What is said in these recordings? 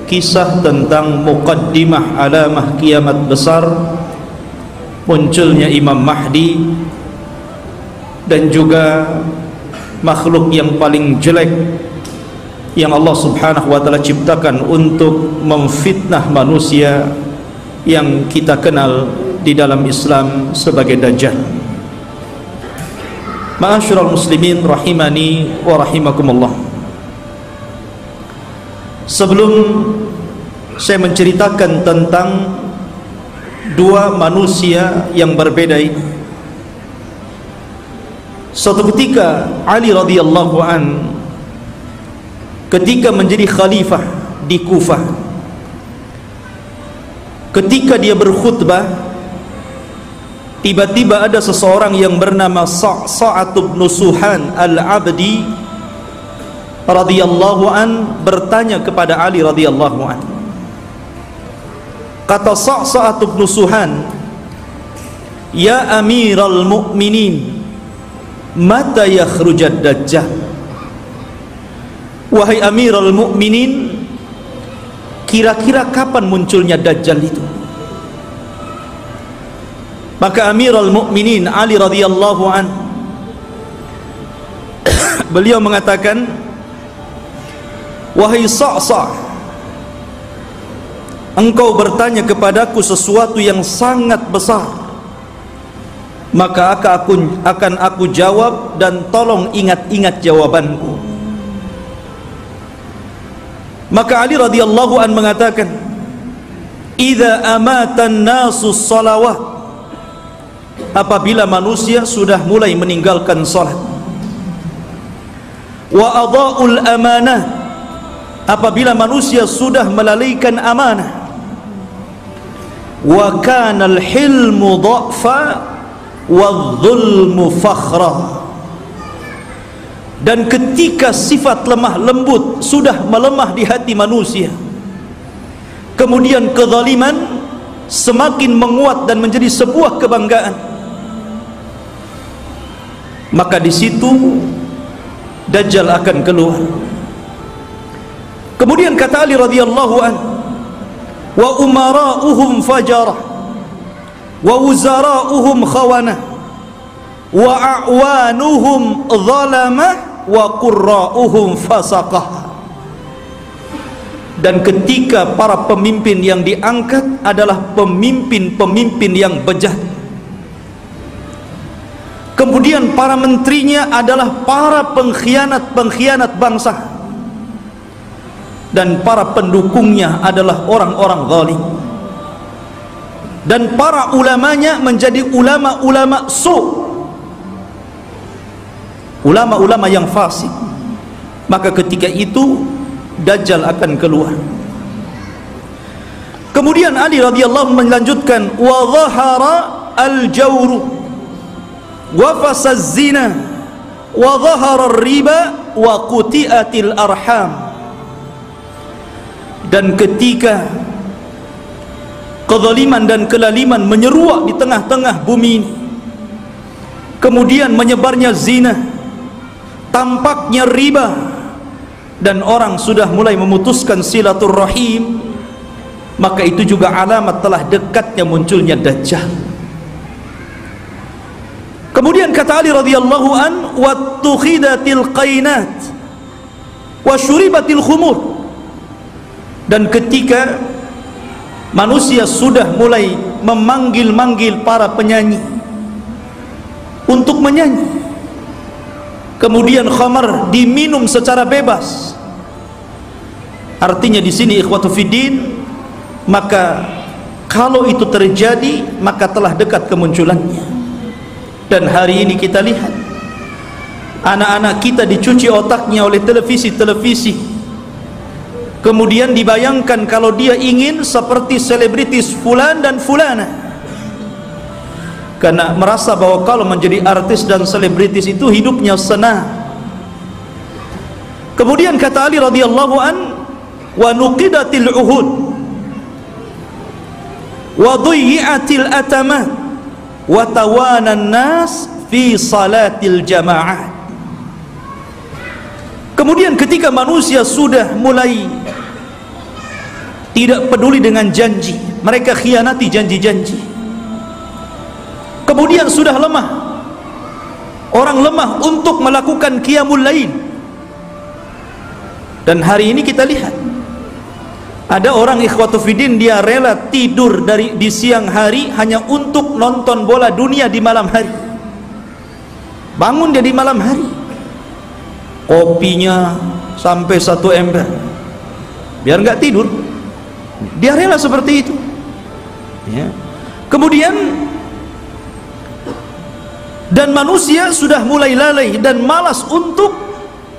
Kisah tentang muqaddimah alamah kiamat besar, munculnya Imam Mahdi, dan juga makhluk yang paling jelek yang Allah subhanahu wa ta'ala ciptakan untuk memfitnah manusia yang kita kenal di dalam Islam sebagai Dajjal. Ma'asyiral muslimin rahimani wa rahimakumullah. Sebelum saya menceritakan tentang dua manusia yang berbeda ini, suatu ketika Ali radhiyallahu an ketika menjadi khalifah di Kufah, ketika dia berkhutbah, tiba-tiba ada seseorang yang bernama Sa'at bin Suhan al-Abdi radhiyallahu an bertanya kepada Ali radhiyallahu an. Kata Sa'at bin Suhan, "Ya Amiral Mu'minin, mata yakhrujad Dajjal?" Wahai Amiral Mu'minin, kira-kira kapan munculnya Dajjal itu? Maka Amiral Mu'minin Ali radhiyallahu an beliau mengatakan, "Wahai Sa'sa', engkau bertanya kepadaku sesuatu yang sangat besar, maka akan aku jawab, dan tolong ingat-ingat jawabanku." Maka Ali radhiyallahu an mengatakan, "Idza amatan nasu shalawat," apabila manusia sudah mulai meninggalkan salat, "wa adha'ul amanah," apabila manusia sudah melalaikan amanah, "wa kana al-hilmu dha'fa wadh-dhulmu fakhra," dan ketika sifat lemah lembut sudah melemah di hati manusia, kemudian kezaliman semakin menguat dan menjadi sebuah kebanggaan, maka di situ Dajjal akan keluar. Kemudian kata Ali radhiyallahu an, "Wa umara'uhum fajarah, wa wuzara'uhum khawanah, wa a'wanuhum zalamah, wa qurra'uhum fasaqah." Dan ketika para pemimpin yang diangkat adalah pemimpin-pemimpin yang bejat, kemudian para menterinya adalah para pengkhianat-pengkhianat bangsa, dan para pendukungnya adalah orang-orang zalim, dan para ulamanya menjadi ulama-ulama ulama-ulama yang fasik, maka ketika itu Dajjal akan keluar. Kemudian Ali radhiyallahu melanjutkan, "Wa dhahara al-jawru wa fasaz zina wa dhahara ar-riba wa quti'atil arham." Dan ketika kezaliman dan kelaliman menyeruak di tengah-tengah bumi ini, kemudian menyebarnya zina, tampaknya riba, dan orang sudah mulai memutuskan silaturrahim, maka itu juga alamat telah dekatnya munculnya Dajjal. Kemudian kata Ali radhiyallahu an, "Wattukhidatil qainat wa syuribatil khumur." Dan ketika manusia sudah mulai memanggil-manggil para penyanyi untuk menyanyi, kemudian khamar diminum secara bebas. Artinya di sini ikhwatu fiddin, maka kalau itu terjadi maka telah dekat kemunculannya. Dan hari ini kita lihat anak-anak kita dicuci otaknya oleh televisi-televisi. Kemudian dibayangkan kalau dia ingin seperti selebritis fulan dan fulana, karena merasa bahwa kalau menjadi artis dan selebritis itu hidupnya senang. Kemudian kata Ali radhiyallahu an, "Wa nuqidatil uhud wa dhuyyatil atamat wa tawana an-nas fi salatil jamaah." Kemudian ketika manusia sudah mulai tidak peduli dengan janji, mereka khianati janji-janji. Kemudian sudah lemah, orang lemah untuk melakukan qiyamul lail. Dan hari ini kita lihat ada orang ikhwatu fiddin, dia rela tidur di siang hari hanya untuk nonton bola dunia di malam hari. Bangun dia di malam hari, kopinya sampai 1 ember biar nggak tidur, dia rela seperti itu ya. Kemudian dan manusia sudah mulai lalai dan malas untuk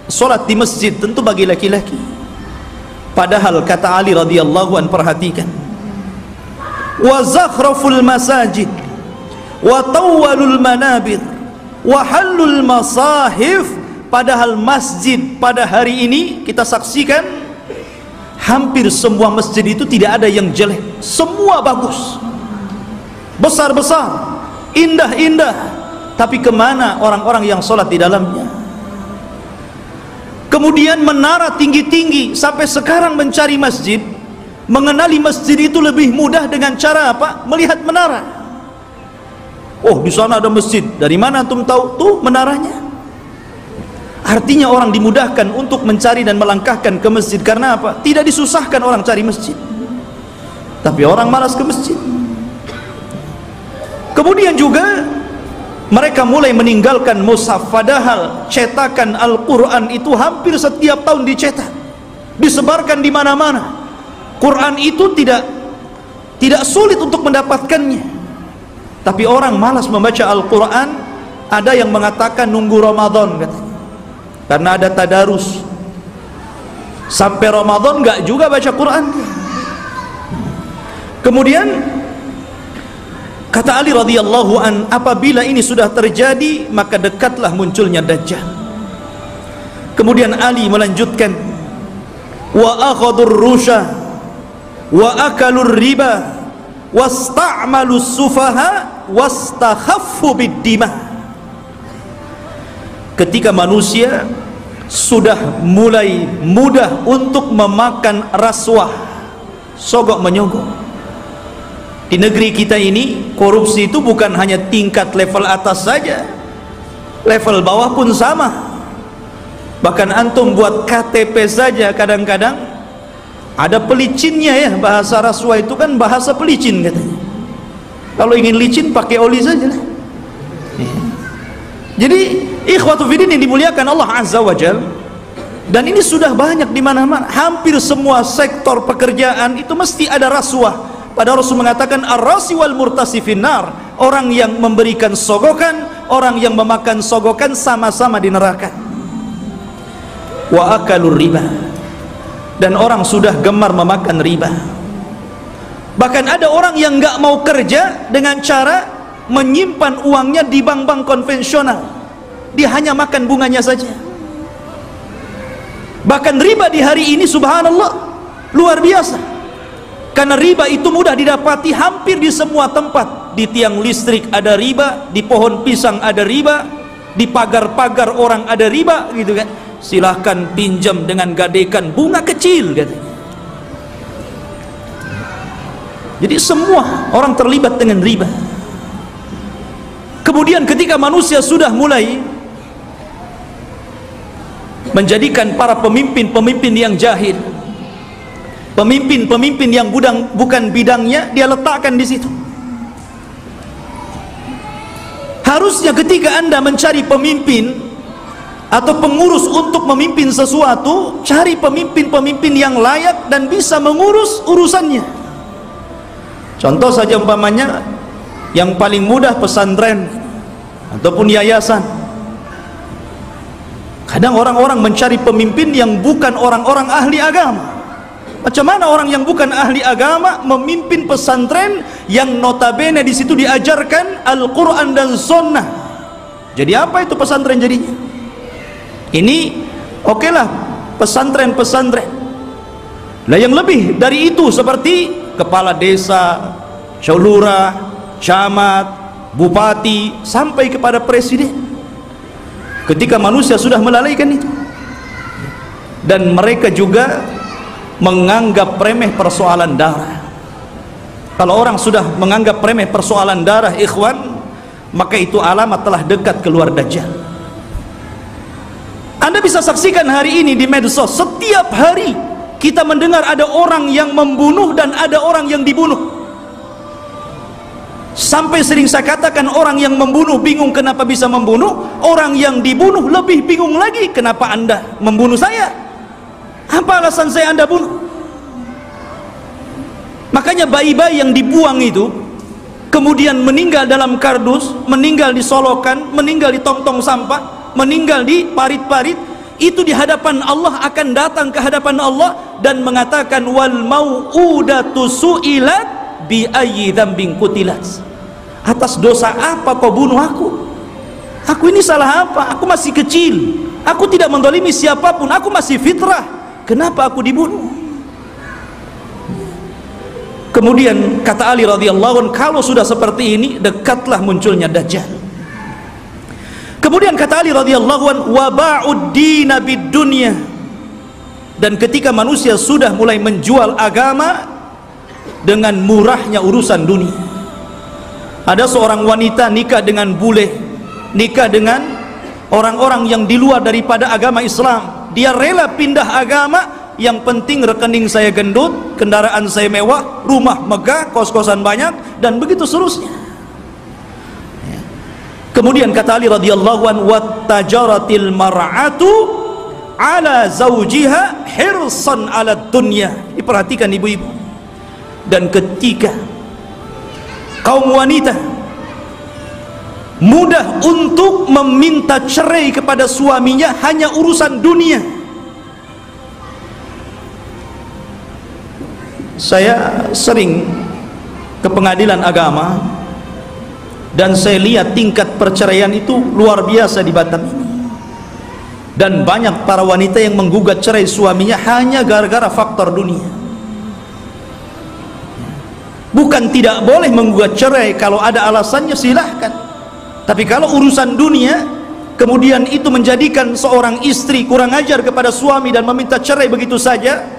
sholat di masjid, tentu bagi laki-laki. Padahal kata Ali radhiyallahu anhu, perhatikan, wa zakhraful masajid wa tawwalul manabir wa halul masahif. Padahal masjid pada hari ini kita saksikan hampir semua masjid itu tidak ada yang jelek, semua bagus, besar-besar, indah-indah. Tapi kemana orang-orang yang sholat di dalamnya? Kemudian menara tinggi-tinggi, sampai sekarang mencari masjid, mengenali masjid itu lebih mudah dengan cara apa? Melihat menara. Oh, di sana ada masjid, dari mana antum tahu? Tuh menaranya. Artinya orang dimudahkan untuk mencari dan melangkahkan ke masjid. Karena apa? Tidak disusahkan orang cari masjid, tapi orang malas ke masjid. Kemudian juga mereka mulai meninggalkan mushaf, padahal cetakan Al-Quran itu hampir setiap tahun dicetak, disebarkan di mana-mana. Quran itu tidak sulit untuk mendapatkannya, tapi orang malas membaca Al-Quran. Ada yang mengatakan nunggu Ramadan katanya, karena ada tadarus. Sampai Ramadan nggak juga baca Quran. Kemudian kata Ali radhiyallahu an, apabila ini sudah terjadi maka dekatlah munculnya Dajjal. Kemudian Ali melanjutkan, wa akhadur rusha wa akalur riba wasta'malus sufaha wastakhaffu bid-dima. Ketika manusia sudah mulai mudah untuk memakan rasuah, sogok menyogok. Di negeri kita ini korupsi itu bukan hanya tingkat level atas saja, level bawah pun sama. Bahkan antum buat KTP saja kadang-kadang ada pelicinnya ya. Bahasa rasuah itu kan bahasa pelicin katanya. Kalau ingin licin pakai oli saja lah. Jadi ikhwatu fiddin yang dimuliakan Allah Azza wa Jalla, dan ini sudah banyak di mana-mana. Hampir semua sektor pekerjaan itu mesti ada rasuah. Padahal Rasul mengatakan ar-rasi wal murtasi finnar, orang yang memberikan sogokan, orang yang memakan sogokan sama-sama di neraka. Wa akalur riba, dan orang sudah gemar memakan riba. Bahkan ada orang yang nggak mau kerja dengan cara menyimpan uangnya di bank-bank konvensional, dia hanya makan bunganya saja. Bahkan riba di hari ini subhanallah luar biasa. Karena riba itu mudah didapati hampir di semua tempat. Di tiang listrik ada riba, di pohon pisang ada riba, di pagar-pagar orang ada riba, gitu kan. Silahkan pinjam dengan gadekan bunga kecil katanya. Jadi semua orang terlibat dengan riba. Kemudian ketika manusia sudah mulai menjadikan para pemimpin-pemimpin yang jahil, pemimpin-pemimpin yang bukan bidangnya, dia letakkan di situ. Harusnya ketika Anda mencari pemimpin atau pengurus untuk memimpin sesuatu, cari pemimpin-pemimpin yang layak dan bisa mengurus urusannya. Contoh saja umpamanya yang paling mudah pesantren ataupun yayasan. Kadang orang-orang mencari pemimpin yang bukan orang-orang ahli agama. Macam mana orang yang bukan ahli agama memimpin pesantren yang notabene di situ diajarkan Al-Quran dan Sunnah? Jadi apa itu pesantren jadinya? Ini okelah pesantren-pesantren. Nah yang lebih dari itu seperti kepala desa, lurah, camat, bupati, sampai kepada presiden. Ketika manusia sudah melalaikan itu, dan mereka juga menganggap remeh persoalan darah. Kalau orang sudah menganggap remeh persoalan darah, ikhwan, maka itu alamat telah dekat keluar Dajjal. Anda bisa saksikan hari ini di medsos, setiap hari kita mendengar ada orang yang membunuh dan ada orang yang dibunuh. Sampai sering saya katakan, orang yang membunuh bingung kenapa bisa membunuh, orang yang dibunuh lebih bingung lagi, kenapa Anda membunuh saya? Apa alasan saya Anda bunuh? Makanya bayi-bayi yang dibuang itu kemudian meninggal dalam kardus, meninggal di solokan, meninggal di tong-tong sampah, meninggal di parit-parit, itu di hadapan Allah akan datang ke hadapan Allah dan mengatakan, wal mau'udatu su'ilat bi ayyi dzambin qutilat. Atas dosa apa kau bunuh aku? Aku ini salah apa? Aku masih kecil, aku tidak mendolimi siapapun, aku masih fitrah, kenapa aku dibunuh? Kemudian kata Ali radhiyallahu anhu, kalau sudah seperti ini, dekatlah munculnya Dajjal. Kemudian kata Ali radhiyallahu anhu, wa ba'ud dina bid dunya. Dan ketika manusia sudah mulai menjual agama dengan murahnya urusan dunia. Ada seorang wanita nikah dengan bule, nikah dengan orang-orang yang di luar daripada agama Islam. Dia rela pindah agama, yang penting rekening saya gendut, kendaraan saya mewah, rumah megah, kos-kosan banyak, dan begitu seterusnya. Kemudian kata Ali radhiyallahu anhu, wattajaratil mar'atu ala zawjiha hirsan ala dunya. Diperhatikan ibu-ibu. Dan ketika kaum wanita mudah untuk meminta cerai kepada suaminya hanya urusan dunia. Saya sering ke pengadilan agama dan saya lihat tingkat perceraian itu luar biasa di Batam ini. Dan banyak para wanita yang menggugat cerai suaminya hanya gara-gara faktor dunia. Bukan tidak boleh menggugat cerai, kalau ada alasannya silahkan. Tapi kalau urusan dunia, kemudian itu menjadikan seorang istri kurang ajar kepada suami dan meminta cerai begitu saja,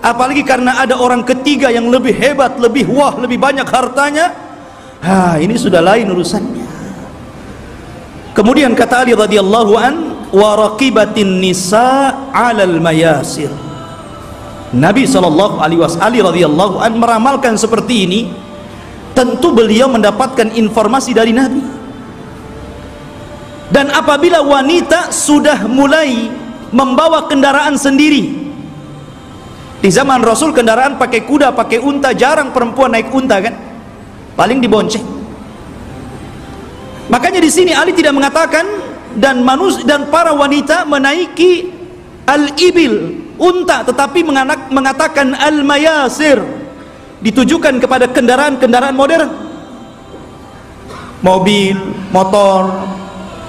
apalagi karena ada orang ketiga yang lebih hebat, lebih wah, lebih banyak hartanya, ini sudah lain urusannya. Kemudian kata Ali radhiyallahu an, wa raqibatin nisa 'alal mayasir. Nabi sallallahu alaihi wasallam radhiyallahu an meramalkan seperti ini. Tentu beliau mendapatkan informasi dari Nabi. Dan apabila wanita sudah mulai membawa kendaraan sendiri, di zaman Rasul kendaraan pakai kuda, pakai unta, jarang perempuan naik unta kan, paling dibonceng. Makanya di sini Ali tidak mengatakan dan para wanita menaiki al-ibil, unta, tetapi mengatakan al-mayasir, ditujukan kepada kendaraan-kendaraan modern, mobil, motor.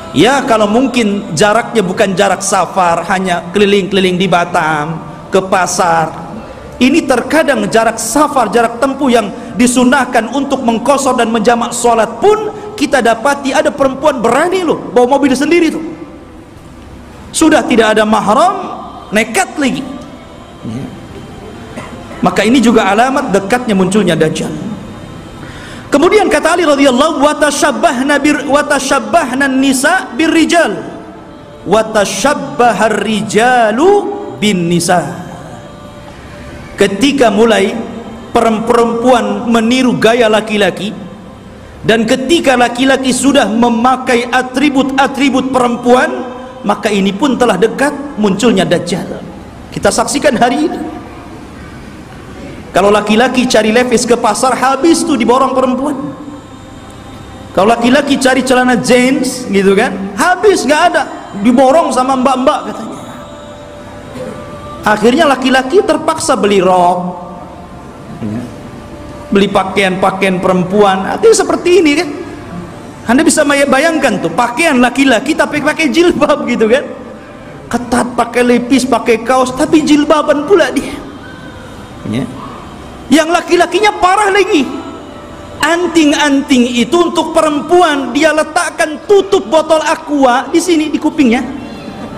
Ya, kalau mungkin jaraknya bukan jarak safar, hanya keliling-keliling di Batam, ke pasar. Ini terkadang jarak safar, jarak tempuh yang disunahkan untuk mengqashar dan menjamak sholat pun kita dapati ada perempuan berani loh bawa mobil sendiri tuh. Sudah tidak ada mahram, nekat lagi. Maka ini juga alamat dekatnya munculnya Dajjal. Kemudian kata Ali radhiyallahu watashabbahna nisa birrijal watashabbahar rijalu bin nisa. Ketika mulai perempuan meniru gaya laki-laki, dan ketika laki-laki sudah memakai atribut-atribut perempuan, maka ini pun telah dekat munculnya Dajjal. Kita saksikan hari ini. Kalau laki-laki cari levis ke pasar, habis tuh diborong perempuan. Kalau laki-laki cari celana jeans gitu kan, habis, nggak ada, diborong sama mbak-mbak katanya. Akhirnya laki-laki terpaksa beli rok, beli pakaian-pakaian perempuan. Artinya seperti ini kan. Anda bisa bayangkan tuh, pakaian laki-laki tapi pakai jilbab gitu kan, ketat, pakai lepis, pakai kaos, tapi jilbaban pula dia ya. Yang laki-lakinya parah lagi, anting-anting itu untuk perempuan dia letakkan tutup botol aqua di sini di kupingnya.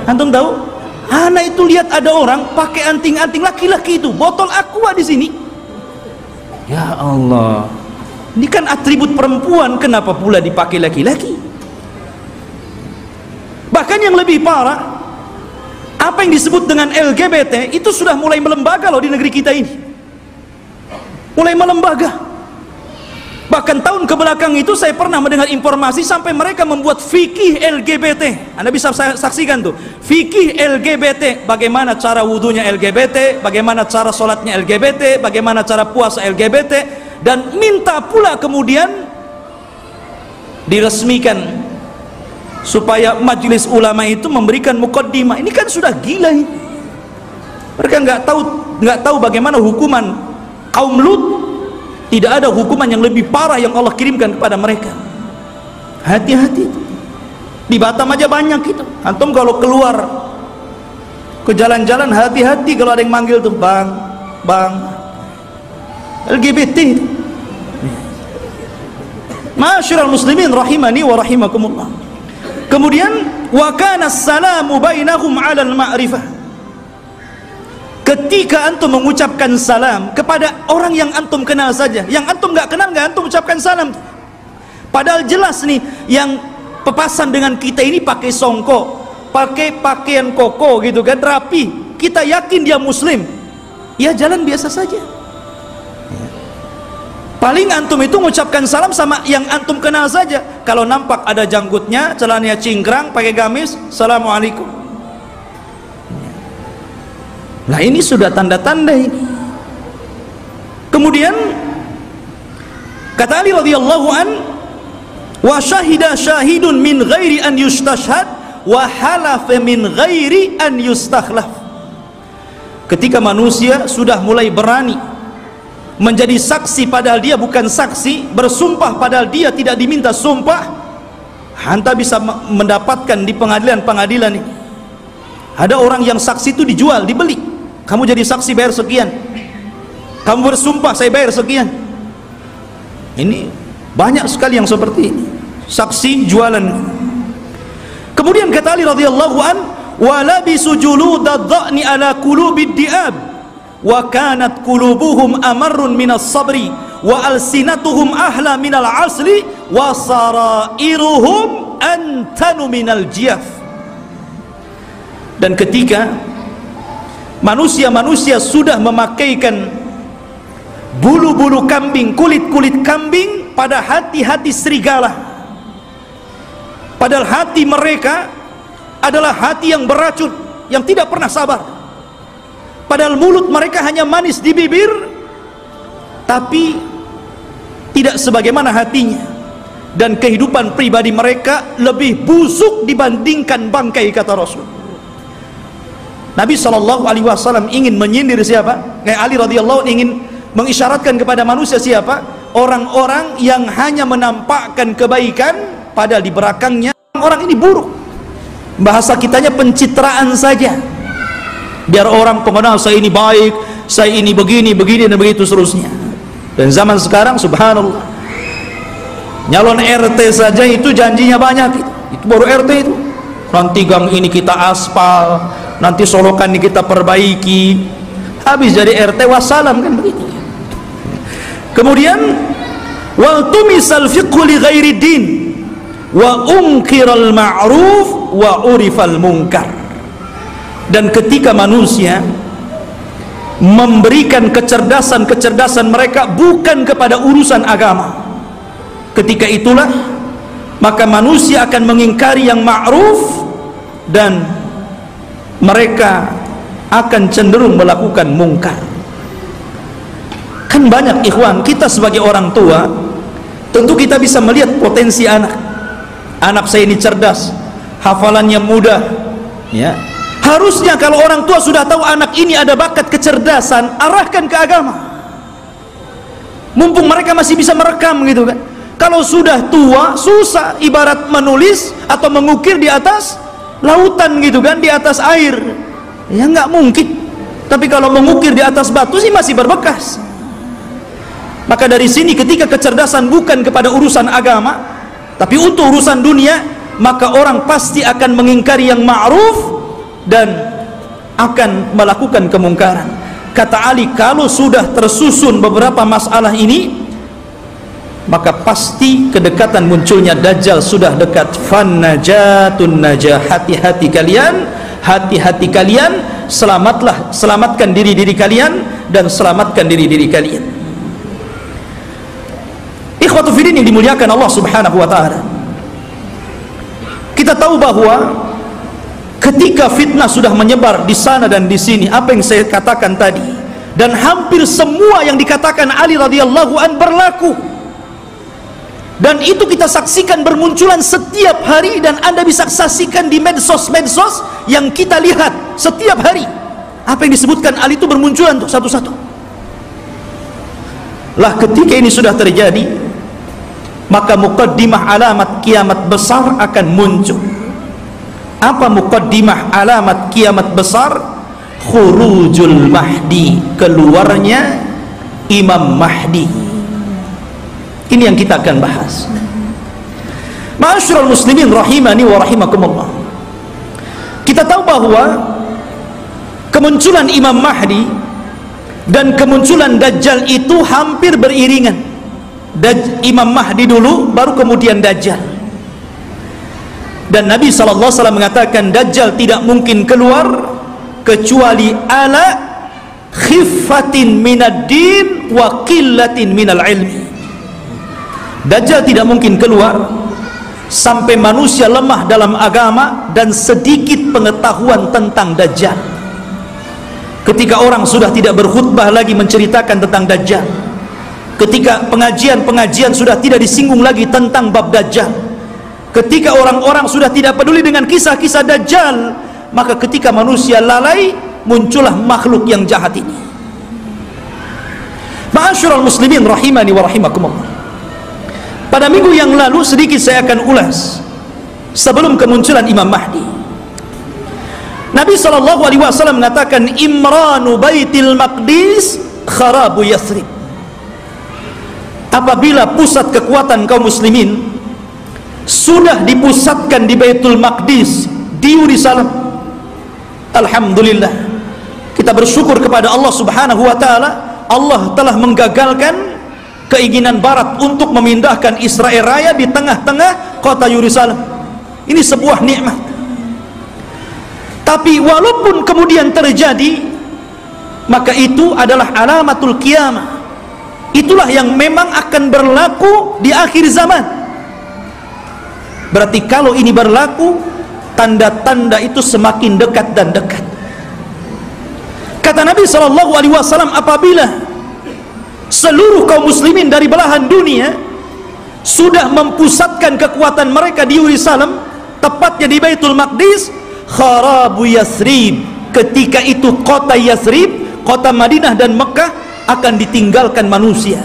Antum tahu? Anak itu lihat ada orang pakai anting-anting laki-laki itu, botol aqua di sini. Ya Allah, ini kan atribut perempuan, kenapa pula dipakai laki-laki? Bahkan yang lebih parah, apa yang disebut dengan LGBT itu sudah mulai melembaga loh di negeri kita ini. Mulai melembaga. Bahkan tahun kebelakang itu saya pernah mendengar informasi sampai mereka membuat fikih LGBT. Anda bisa saksikan tuh, fikih LGBT, bagaimana cara wudunya LGBT, bagaimana cara sholatnya LGBT, bagaimana cara puasa LGBT, dan minta pula kemudian diresmikan supaya majelis ulama itu memberikan mukaddimah. Ini kan sudah gila ini. Mereka nggak tahu bagaimana hukuman kaum Lut. Tidak ada hukuman yang lebih parah yang Allah kirimkan kepada mereka. Hati-hati. Di Batam aja banyak itu. Antum kalau keluar ke jalan-jalan, hati-hati kalau ada yang manggil tuh, bang, LGBT. Ma'asyiral muslimin rahimani wa rahimakumullah. Kemudian wa kana as-salamu bainahum 'alal ma'rifah. Ketika antum mengucapkan salam kepada orang yang antum kenal saja, yang antum nggak kenal nggak antum ucapkan salam. Padahal jelas nih, yang pepasan dengan kita ini pakai songkok, pakai pakaian koko gitu kan, rapi. Kita yakin dia muslim, ya jalan biasa saja. Paling antum itu mengucapkan salam sama yang antum kenal saja. Kalau nampak ada janggutnya, celananya cingkrang, pakai gamis, assalamualaikum. Nah ini sudah tanda-tanda ini. Kemudian kata Ali radhiyallahu an, wa syahida syahidun min ghairi an yustashhad wa halafa min ghairi an yustakhlaf. Ketika manusia sudah mulai berani menjadi saksi padahal dia bukan saksi, bersumpah padahal dia tidak diminta sumpah, anda bisa mendapatkan di pengadilan-pengadilan ini. Ada orang yang saksi itu dijual, dibeli. Kamu jadi saksi bayar sekian, kamu bersumpah saya bayar sekian. Ini banyak sekali yang seperti ini, saksi jualan. Kemudian kata Ali radhiyallahu an, wa labisu juludadh-dha'ni ala qulubid di'ab wa kanat qulubuhum amarrun minas sabri wa alsinatuhum ahla minal asli wa sarairuhum antanu minal jiyaf. Dan ketika manusia-manusia sudah memakaikan bulu-bulu kambing, kulit-kulit kambing pada hati-hati serigala, padahal hati mereka adalah hati yang beracun, yang tidak pernah sabar. Padahal mulut mereka hanya manis di bibir, tapi tidak sebagaimana hatinya. Dan kehidupan pribadi mereka lebih busuk dibandingkan bangkai, kata Rasul. Nabi SAW ingin menyindir siapa? Ali radhiyallahu ingin mengisyaratkan kepada manusia siapa? Orang-orang yang hanya menampakkan kebaikan padahal di belakangnya orang ini buruk. Bahasa kitanya pencitraan saja, biar orang mengenal saya ini baik, saya ini begini dan begitu seterusnya. Dan zaman sekarang subhanallah, nyalon RT saja itu janjinya banyak, itu baru RT itu. Nanti gang ini kita aspal, nanti solokan ini kita perbaiki, habis jadi RT wassalam, kan begitu. Kemudian wal tumisal fiqhu li ghairi din wa unkiral ma'ruf wa urifal munkar. Dan ketika manusia memberikan kecerdasan mereka bukan kepada urusan agama, ketika itulah maka manusia akan mengingkari yang ma'ruf dan mereka akan cenderung melakukan mungkar. Kan banyak ikhwan, kita sebagai orang tua tentu kita bisa melihat potensi anak saya ini cerdas, hafalannya mudah, ya. Harusnya kalau orang tua sudah tahu anak ini ada bakat kecerdasan, arahkan ke agama, mumpung mereka masih bisa merekam gitu kan. Kalau sudah tua susah, ibarat menulis atau mengukir di atas lautan gitu kan, di atas air ya nggak mungkin. Tapi kalau mengukir di atas batu sih masih berbekas. Maka dari sini ketika kecerdasan bukan kepada urusan agama tapi untuk urusan dunia, maka orang pasti akan mengingkari yang ma'ruf dan akan melakukan kemungkaran. Kata Ali, kalau sudah tersusun beberapa masalah ini, maka pasti kedekatan munculnya Dajjal sudah dekat. Fannajatun najah, hati-hati kalian, selamatkan diri kalian dan selamatkan diri kalian. Ikhwatu fiddin yang dimuliakan Allah Subhanahu wa taala, kita tahu bahwa ketika fitnah sudah menyebar di sana dan di sini, apa yang saya katakan tadi, dan hampir semua yang dikatakan Ali radhiyallahu an berlaku, dan itu kita saksikan bermunculan setiap hari, dan Anda bisa saksikan di medsos yang kita lihat setiap hari. Apa yang disebutkan Ali itu bermunculan tuh satu-satu. Lah ketika ini sudah terjadi, maka muqaddimah alamat kiamat besar akan muncul. Apa muqaddimah alamat kiamat besar? Khurujul Mahdi, keluarnya Imam Mahdi. Ini yang kita akan bahas. Ma'asyiral muslimin rahimani wa rahimakumullah, kita tahu bahwa kemunculan Imam Mahdi dan kemunculan Dajjal itu hampir beriringan. Imam Mahdi dulu, baru kemudian Dajjal. Dan Nabi SAW mengatakan Dajjal tidak mungkin keluar kecuali ala khiffatin minad din wa qillatin minal ilmi. Dajjal tidak mungkin keluar sampai manusia lemah dalam agama dan sedikit pengetahuan tentang Dajjal. Ketika orang sudah tidak berkhutbah lagi menceritakan tentang Dajjal, ketika pengajian sudah tidak disinggung lagi tentang bab Dajjal, ketika orang-orang sudah tidak peduli dengan kisah-kisah Dajjal, maka ketika manusia lalai, muncullah makhluk yang jahat ini. Ma'asyiral muslimin rahimani wa rahimakumullah, pada minggu yang lalu sedikit saya akan ulas sebelum kemunculan Imam Mahdi. Nabi SAW mengatakan Imranu Baitil Maqdis kharabu Yathrib. Apabila pusat kekuatan kaum muslimin sudah dipusatkan di Baitul Maqdis, di Yerusalem, alhamdulillah, kita bersyukur kepada Allah Subhanahu wa taala. Allah telah menggagalkan keinginan barat untuk memindahkan Israel Raya di tengah-tengah kota Yerusalem. Ini sebuah nikmat. Tapi walaupun kemudian terjadi, maka itu adalah alamatul qiyamah. Itulah yang memang akan berlaku di akhir zaman. Berarti kalau ini berlaku, tanda-tanda itu semakin dekat dan dekat. Kata Nabi SAW, apabila seluruh kaum muslimin dari belahan dunia sudah mempusatkan kekuatan mereka di Yerusalem, tepatnya di Baitul Maqdis, kharabu Yathrib, ketika itu kota Yathrib, kota Madinah dan Mekah akan ditinggalkan manusia.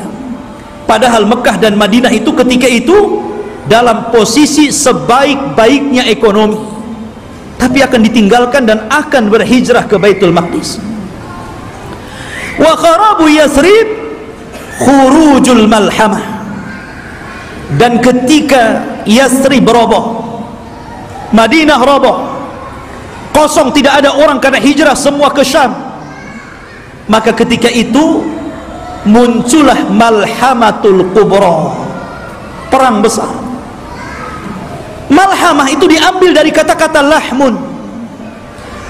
Padahal Mekah dan Madinah itu ketika itu dalam posisi sebaik-baiknya ekonomi, tapi akan ditinggalkan dan akan berhijrah ke Baitul Maqdis. Wa kharabu Yathrib khurujul malhamah, dan ketika Yathrib roboh, Madinah roboh, kosong, tidak ada orang karena hijrah semua ke Syam, maka ketika itu muncullah malhamatul kubra, perang besar. Malhamah itu diambil dari kata-kata lahmun.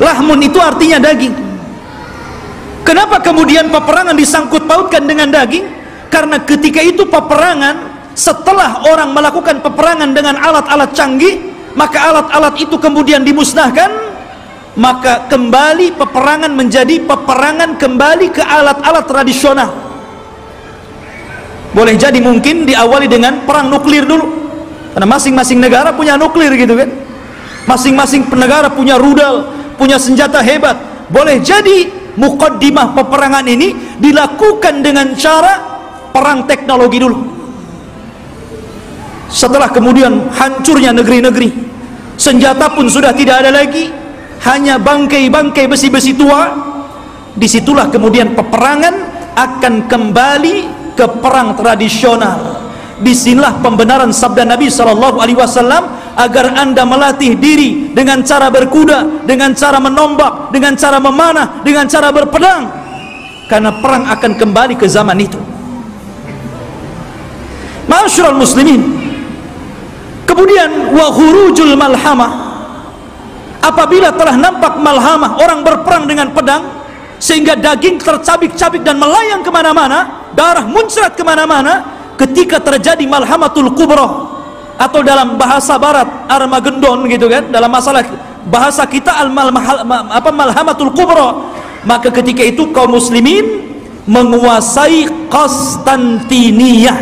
Lahmun itu artinya daging. Kenapa kemudian peperangan disangkut pautkan dengan daging? Karena ketika itu peperangan, setelah orang melakukan peperangan dengan alat-alat canggih, maka alat-alat itu kemudian dimusnahkan, maka kembali peperangan menjadi peperangan kembali ke alat-alat tradisional. Boleh jadi mungkin diawali dengan perang nuklir dulu, karena masing-masing negara punya nuklir gitu kan, masing-masing negara punya rudal, punya senjata hebat. Boleh jadi muqaddimah peperangan ini dilakukan dengan cara perang teknologi dulu. Setelah kemudian hancurnya negeri-negeri, senjata pun sudah tidak ada lagi, hanya bangkai-bangkai besi-besi tua, disitulah kemudian peperangan akan kembali ke perang tradisional. Disinilah pembenaran sabda Nabi SAW, agar anda melatih diri dengan cara berkuda, dengan cara menombak, dengan cara memanah, dengan cara berpedang, karena perang akan kembali ke zaman itu. Ma'asyiral muslimin, kemudian wa khurujul malhamah, apabila telah nampak malhamah, orang berperang dengan pedang sehingga daging tercabik-cabik dan melayang kemana-mana, darah muncrat kemana-mana, ketika terjadi malhamatul kubra, atau dalam bahasa barat Armageddon gitu kan, dalam masalah bahasa kita malhamatul kubra, maka ketika itu kaum muslimin menguasai Konstantinia.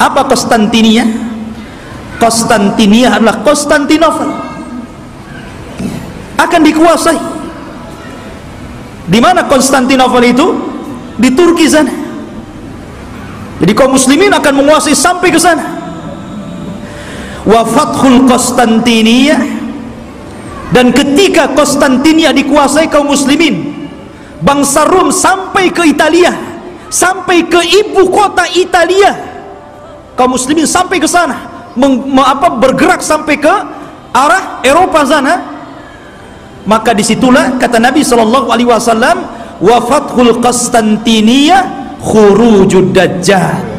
Apa Konstantinia? Konstantinia adalah Konstantinopel, akan dikuasai. Di mana Konstantinopel itu? Di Turki sana. Jadi kaum muslimin akan menguasai sampai ke sana. Wa fathul Konstantinia, dan ketika Konstantinia dikuasai kaum muslimin, bangsa Rom sampai ke Italia, sampai ke ibu kota Italia, kaum muslimin sampai ke sana, bergerak sampai ke arah Eropa sana. Maka disitulah kata Nabi SAW, wa fathul Konstantinia khurujud dajjal.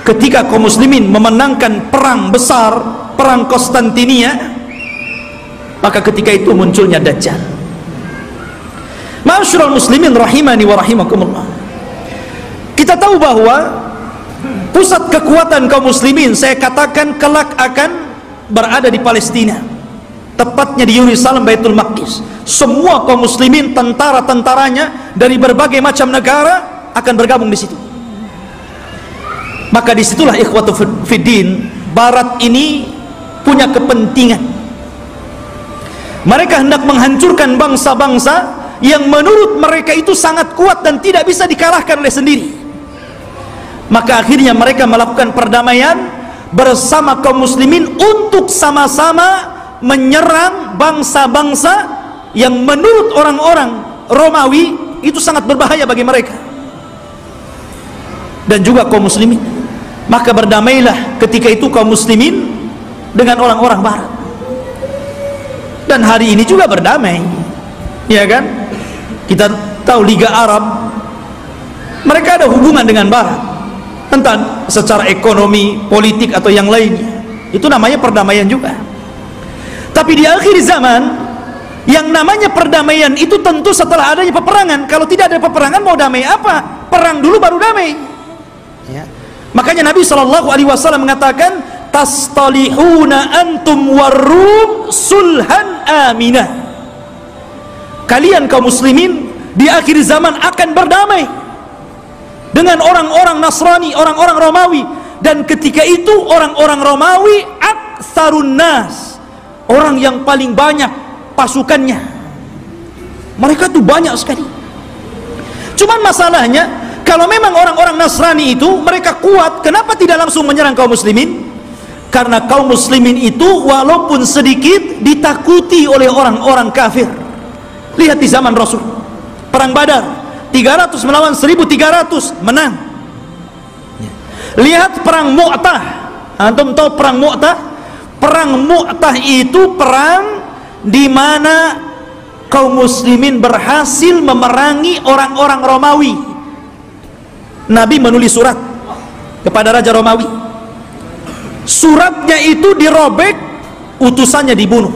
Ketika kaum muslimin memenangkan perang besar, perang Konstantinia, maka ketika itu munculnya dajjal. Ma'asyiral muslimin rahimani wa rahimakumullah, kita tahu bahwa pusat kekuatan kaum muslimin, saya katakan kelak akan berada di Palestina, tepatnya di Yerusalem, Baitul Maqdis. Semua kaum muslimin, tentara-tentaranya dari berbagai macam negara akan bergabung di situ. Maka disitulah ikhwatu fiddin, barat ini punya kepentingan. Mereka hendak menghancurkan bangsa-bangsa yang menurut mereka itu sangat kuat dan tidak bisa dikalahkan oleh sendiri. Maka akhirnya mereka melakukan perdamaian bersama kaum muslimin untuk sama-sama menyerang bangsa-bangsa yang menurut orang-orang Romawi itu sangat berbahaya bagi mereka dan juga kaum muslimin. Maka berdamailah ketika itu kaum muslimin dengan orang-orang barat, dan hari ini juga berdamai, ya kan? Kita tahu Liga Arab, mereka ada hubungan dengan barat, entah secara ekonomi, politik atau yang lainnya. Itu namanya perdamaian juga. Tapi di akhir zaman, yang namanya perdamaian itu tentu setelah adanya peperangan. Kalau tidak ada peperangan, mau damai apa? Perang dulu baru damai, ya. Makanya Nabi SAW mengatakan, tastalihuna antum warum sulhan aminah. Kalian kaum muslimin di akhir zaman akan berdamai dengan orang-orang Nasrani, orang-orang Romawi. Dan ketika itu orang-orang Romawi aktsarun nas, orang yang paling banyak pasukannya. Mereka tuh banyak sekali. Cuman masalahnya, kalau memang orang-orang Nasrani itu mereka kuat, kenapa tidak langsung menyerang kaum muslimin? Karena kaum muslimin itu walaupun sedikit ditakuti oleh orang-orang kafir. Lihat di zaman Rasul, perang Badar, 300 melawan 1.300, menang. Lihat perang Mu'tah, antum tahu perang Mu'tah? Perang Mu'tah itu perang di mana kaum muslimin berhasil memerangi orang-orang Romawi. Nabi menulis surat kepada Raja Romawi. Suratnya itu dirobek, utusannya dibunuh.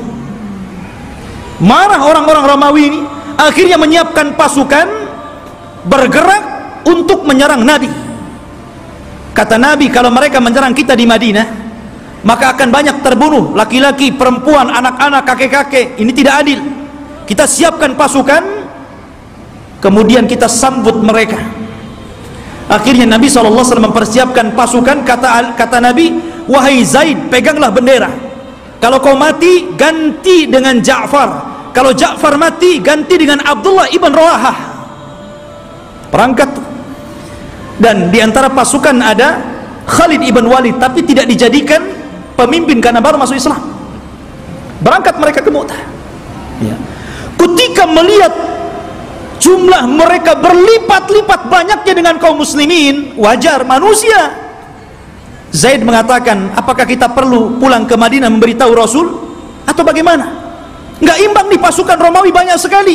Marah orang-orang Romawi ini, akhirnya menyiapkan pasukan bergerak untuk menyerang Nabi. Kata Nabi, kalau mereka menyerang kita di Madinah, maka akan banyak terbunuh, laki-laki, perempuan, anak-anak, kakek-kakek. Ini tidak adil. Kita siapkan pasukan, kemudian kita sambut mereka. Akhirnya Nabi SAW mempersiapkan pasukan. Kata Nabi, wahai Zaid, peganglah bendera. Kalau kau mati, ganti dengan Ja'far. Kalau Ja'far mati, ganti dengan Abdullah ibn Rawahah. Perangkat. Dan diantara pasukan ada Khalid ibn Walid, tapi tidak dijadikan pemimpin karena baru masuk Islam. Berangkat mereka ke Mu'tah, ya. Ketika melihat jumlah mereka berlipat-lipat banyaknya dengan kaum muslimin, wajar, manusia. Zaid mengatakan, apakah kita perlu pulang ke Madinah memberitahu Rasul atau bagaimana? Nggak imbang nih, pasukan Romawi banyak sekali,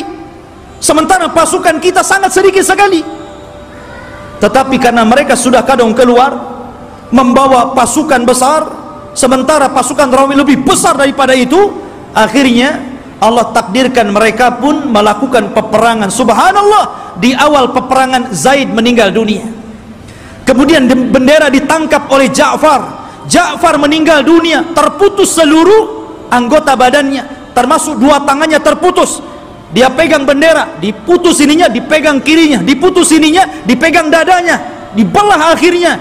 sementara pasukan kita sangat sedikit sekali. Tetapi karena mereka sudah kadung keluar membawa pasukan besar, sementara pasukan Romawi lebih besar daripada itu, akhirnya Allah takdirkan mereka pun melakukan peperangan. Subhanallah, di awal peperangan Zaid meninggal dunia. Kemudian bendera ditangkap oleh Ja'far. Ja'far meninggal dunia, terputus seluruh anggota badannya, termasuk dua tangannya terputus. Dia pegang bendera, diputus ininya, dipegang kirinya, diputus ininya, dipegang dadanya, dibelah akhirnya.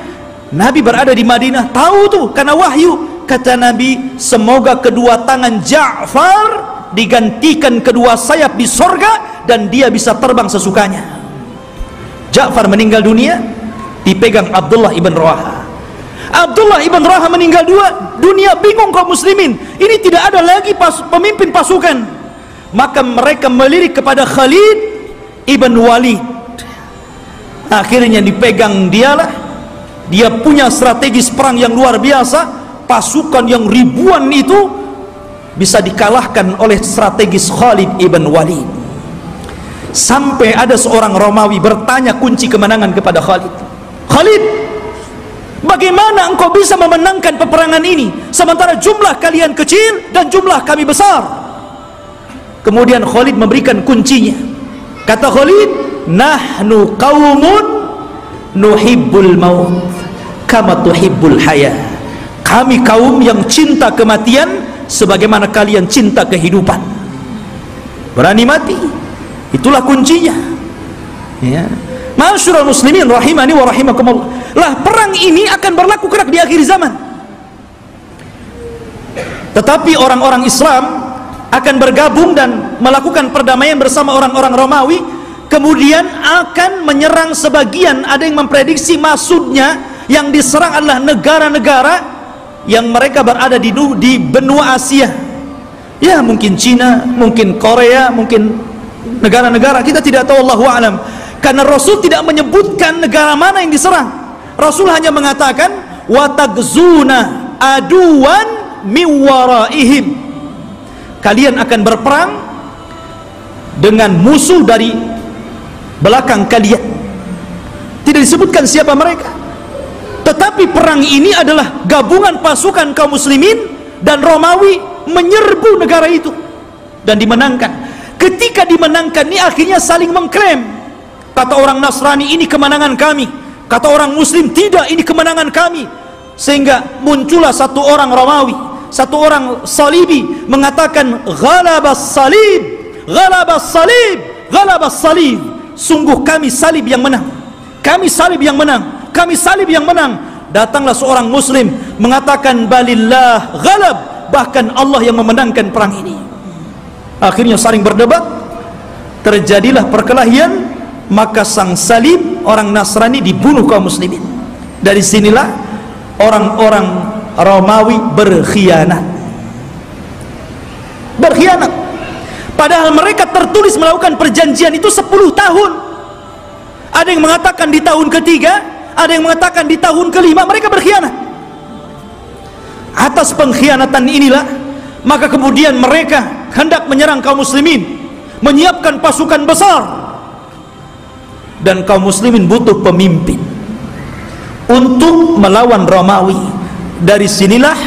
Nabi berada di Madinah, tahu tuh karena wahyu. Kata Nabi, semoga kedua tangan Ja'far digantikan kedua sayap di sorga dan dia bisa terbang sesukanya. Ja'far meninggal dunia, dipegang Abdullah ibn Rawaha. Abdullah ibn Rawaha meninggal dunia, bingung kaum muslimin, ini tidak ada lagi pemimpin pasukan. Maka mereka melirik kepada Khalid ibn Walid. Akhirnya dipegang dialah. Dia punya strategis perang yang luar biasa. Pasukan yang ribuan itu bisa dikalahkan oleh strategis Khalid ibn Walid. Sampai ada seorang Romawi bertanya kunci kemenangan kepada Khalid. Khalid, bagaimana engkau bisa memenangkan peperangan ini sementara jumlah kalian kecil dan jumlah kami besar? Kemudian Khalid memberikan kuncinya. Kata Khalid, nahnu qaumun nuhibbul maut kama tuhibbul haya. Kami kaum yang cinta kematian sebagaimana kalian cinta kehidupan. Berani mati, itulah kuncinya. Ya. Ma'asyiral muslimin rahimani wa rahimakumullah. Lah, perang ini akan berlaku kelak di akhir zaman. Tetapi orang-orang Islam akan bergabung dan melakukan perdamaian bersama orang-orang Romawi, kemudian akan menyerang sebagian. Ada yang memprediksi maksudnya yang diserang adalah negara-negara yang mereka berada di benua Asia. Ya, mungkin Cina, mungkin Korea, mungkin negara-negara, kita tidak tahu, Allahu a'lam. Karena Rasul tidak menyebutkan negara mana yang diserang. Rasul hanya mengatakan watagzuna aduwan miwaraihim. Kalian akan berperang dengan musuh dari belakang kalian. Tidak disebutkan siapa mereka. Tetapi perang ini adalah gabungan pasukan kaum muslimin dan Romawi menyerbu negara itu dan dimenangkan. Ketika dimenangkan ini akhirnya saling mengklaim. Kata orang Nasrani, ini kemenangan kami. Kata orang Muslim, tidak, ini kemenangan kami. Sehingga muncullah satu orang Romawi, satu orang Salibi mengatakan, ghalabas salib, ghalabas salib, ghalabas salib. Sungguh kami salib yang menang, kami salib yang menang, kami salib yang menang. Datanglah seorang Muslim mengatakan, balillah ghalab, bahkan Allah yang memenangkan perang ini. Akhirnya saling berdebat, terjadilah perkelahian. Maka sang salib, orang Nasrani, dibunuh kaum muslimin. Dari sinilah orang-orang Romawi berkhianat. Berkhianat. Padahal mereka tertulis melakukan perjanjian itu 10 tahun. Ada yang mengatakan di tahun ketiga, ada yang mengatakan di tahun kelima. Mereka berkhianat. Atas pengkhianatan inilah, maka kemudian mereka hendak menyerang kaum muslimin, menyiapkan pasukan besar. Dan kaum muslimin butuh pemimpin untuk melawan Romawi. Dari sinilah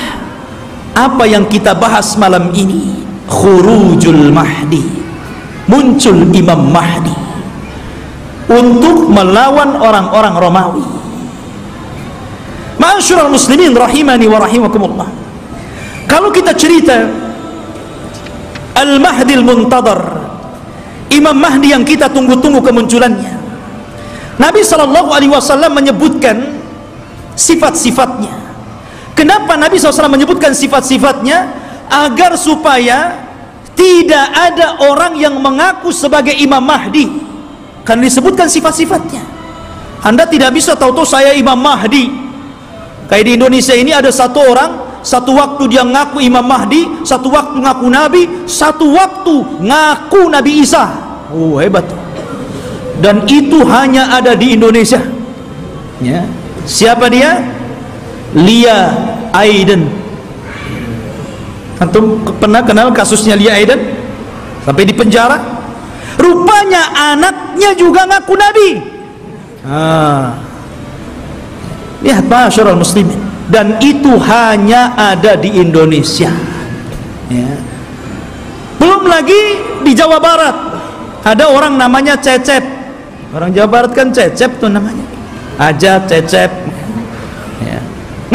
apa yang kita bahas malam ini, khurujul mahdi, muncul Imam Mahdi untuk melawan orang-orang Romawi. Ma'asyiral muslimin rahimani wa rahimakumullah. Kalau kita cerita Al-Mahdi Al-Muntadhar, Imam Mahdi yang kita tunggu-tunggu kemunculannya, Nabi SAW menyebutkan sifat-sifatnya. Kenapa Nabi SAW menyebutkan sifat-sifatnya? Agar supaya tidak ada orang yang mengaku sebagai Imam Mahdi, karena disebutkan sifat-sifatnya. Anda tidak bisa tahu-tahu saya Imam Mahdi. Kayak di Indonesia ini ada satu orang, satu waktu dia ngaku Imam Mahdi, satu waktu ngaku Nabi, satu waktu ngaku Nabi Isa. Oh, hebat. Dan itu hanya ada di Indonesia. Ya. Siapa dia? Lia Aiden. Antum pernah kenal kasusnya Lia Aiden? Sampai di penjara. Rupanya anaknya juga ngaku nabi. Lihat masyarul muslimin. Dan itu hanya ada di Indonesia, ya. Belum lagi di Jawa Barat ada orang namanya Cecep. Orang Jawa Barat kan Cecep tuh namanya, aja Cecep, ya.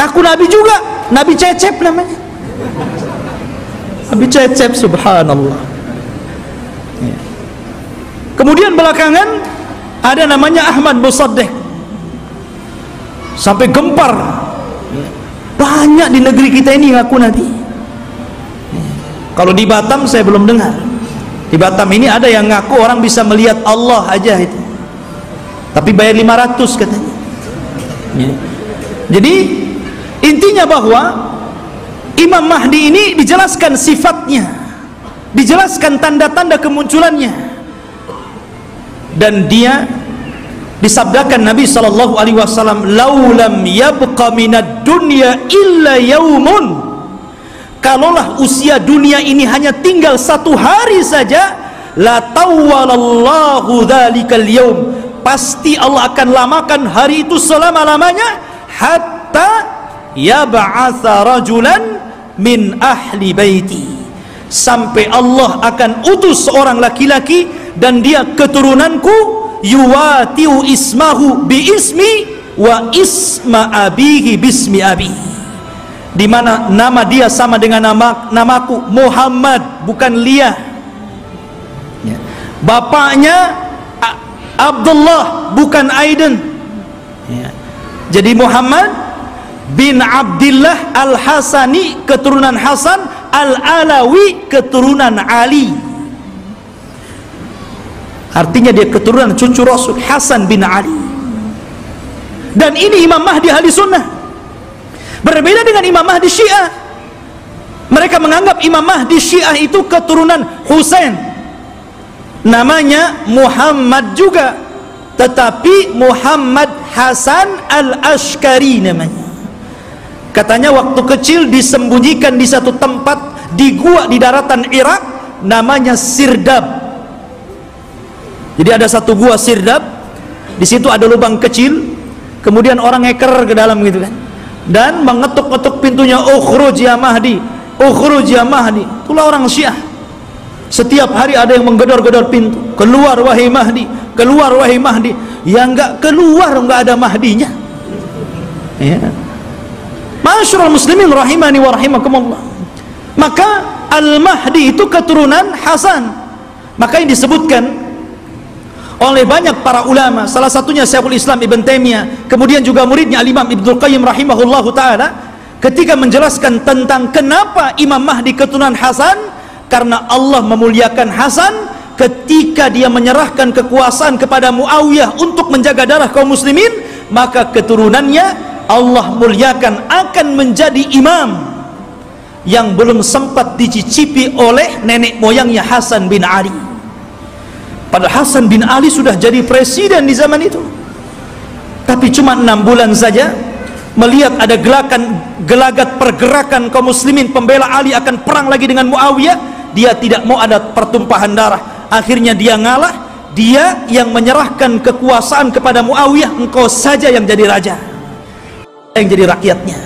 Ngaku nabi juga, Nabi Cecep namanya, Nabi Cecep, subhanallah, ya. Kemudian belakangan ada namanya Ahmad Musaddiq, sampai gempar. Banyak di negeri kita ini ngaku nabi. Kalau di Batam saya belum dengar. Di Batam ini ada yang ngaku orang bisa melihat Allah aja itu, tapi bayar 500 katanya, ya. Jadi intinya bahwa Imam Mahdi ini dijelaskan sifatnya, dijelaskan tanda-tanda kemunculannya, dan dia disabdakan Nabi SAW, laulam yabqa minad dunya illa yaumun, kalaulah usia dunia ini hanya tinggal satu hari saja, la tawwalallahu dzalikal yaum, pasti Allah akan lamakan hari itu selama-lamanya, hatta yab'atsa rajulan min ahli baiti, sampai Allah akan utus seorang laki-laki dan dia keturunanku, yuwatiu ismahu bi ismi wa isma abihi bismi abi, di mana nama dia sama dengan namaku Muhammad, bukan Lia, ya. Bapaknya Abdullah, bukan Aiden, ya. Jadi Muhammad bin Abdillah Al-Hasani, keturunan Hasan, Al-Alawi, keturunan Ali. Artinya dia keturunan cucu Rasul, Hasan bin Ali. Dan ini Imam Mahdi ahli sunnah. Berbeda dengan Imam Mahdi Syiah. Mereka menganggap Imam Mahdi Syiah itu keturunan Husain, namanya Muhammad juga, tetapi Muhammad Hasan Al-Ashkari namanya. Katanya waktu kecil disembunyikan di satu tempat di gua di daratan Irak, namanya Sirdab. Jadi ada satu gua Sirdab, di situ ada lubang kecil, kemudian orang ngeker ke dalam gitu kan, dan mengetuk-ketuk pintunya, ukhruj ya Mahdi, ukhruj ya Mahdi. Itulah orang Syiah. Setiap hari ada yang menggedor-gedor pintu, keluar wahai Mahdi, keluar wahai Mahdi. Yang enggak keluar enggak ada Mahdinya, ya. Masyarul muslimin rahimani wa rahimakumullah. Maka Al-Mahdi itu keturunan Hasan. Maka yang disebutkan oleh banyak para ulama, salah satunya Syekhul Islam Ibn Taimiyah, kemudian juga muridnya Al-Imam Ibnul Qayyim rahimahullahu ta'ala, ketika menjelaskan tentang kenapa Imam Mahdi keturunan Hasan, karena Allah memuliakan Hasan ketika dia menyerahkan kekuasaan kepada Muawiyah untuk menjaga darah kaum muslimin, maka keturunannya Allah muliakan akan menjadi imam yang belum sempat dicicipi oleh nenek moyangnya Hasan bin Ali. Padahal Hasan bin Ali sudah jadi presiden di zaman itu, tapi cuma 6 bulan saja melihat ada gelagat pergerakan kaum muslimin pembela Ali akan perang lagi dengan Muawiyah, dia tidak mau ada pertumpahan darah. Akhirnya dia ngalah, dia yang menyerahkan kekuasaan kepada Muawiyah, engkau saja yang jadi raja, yang jadi rakyatnya.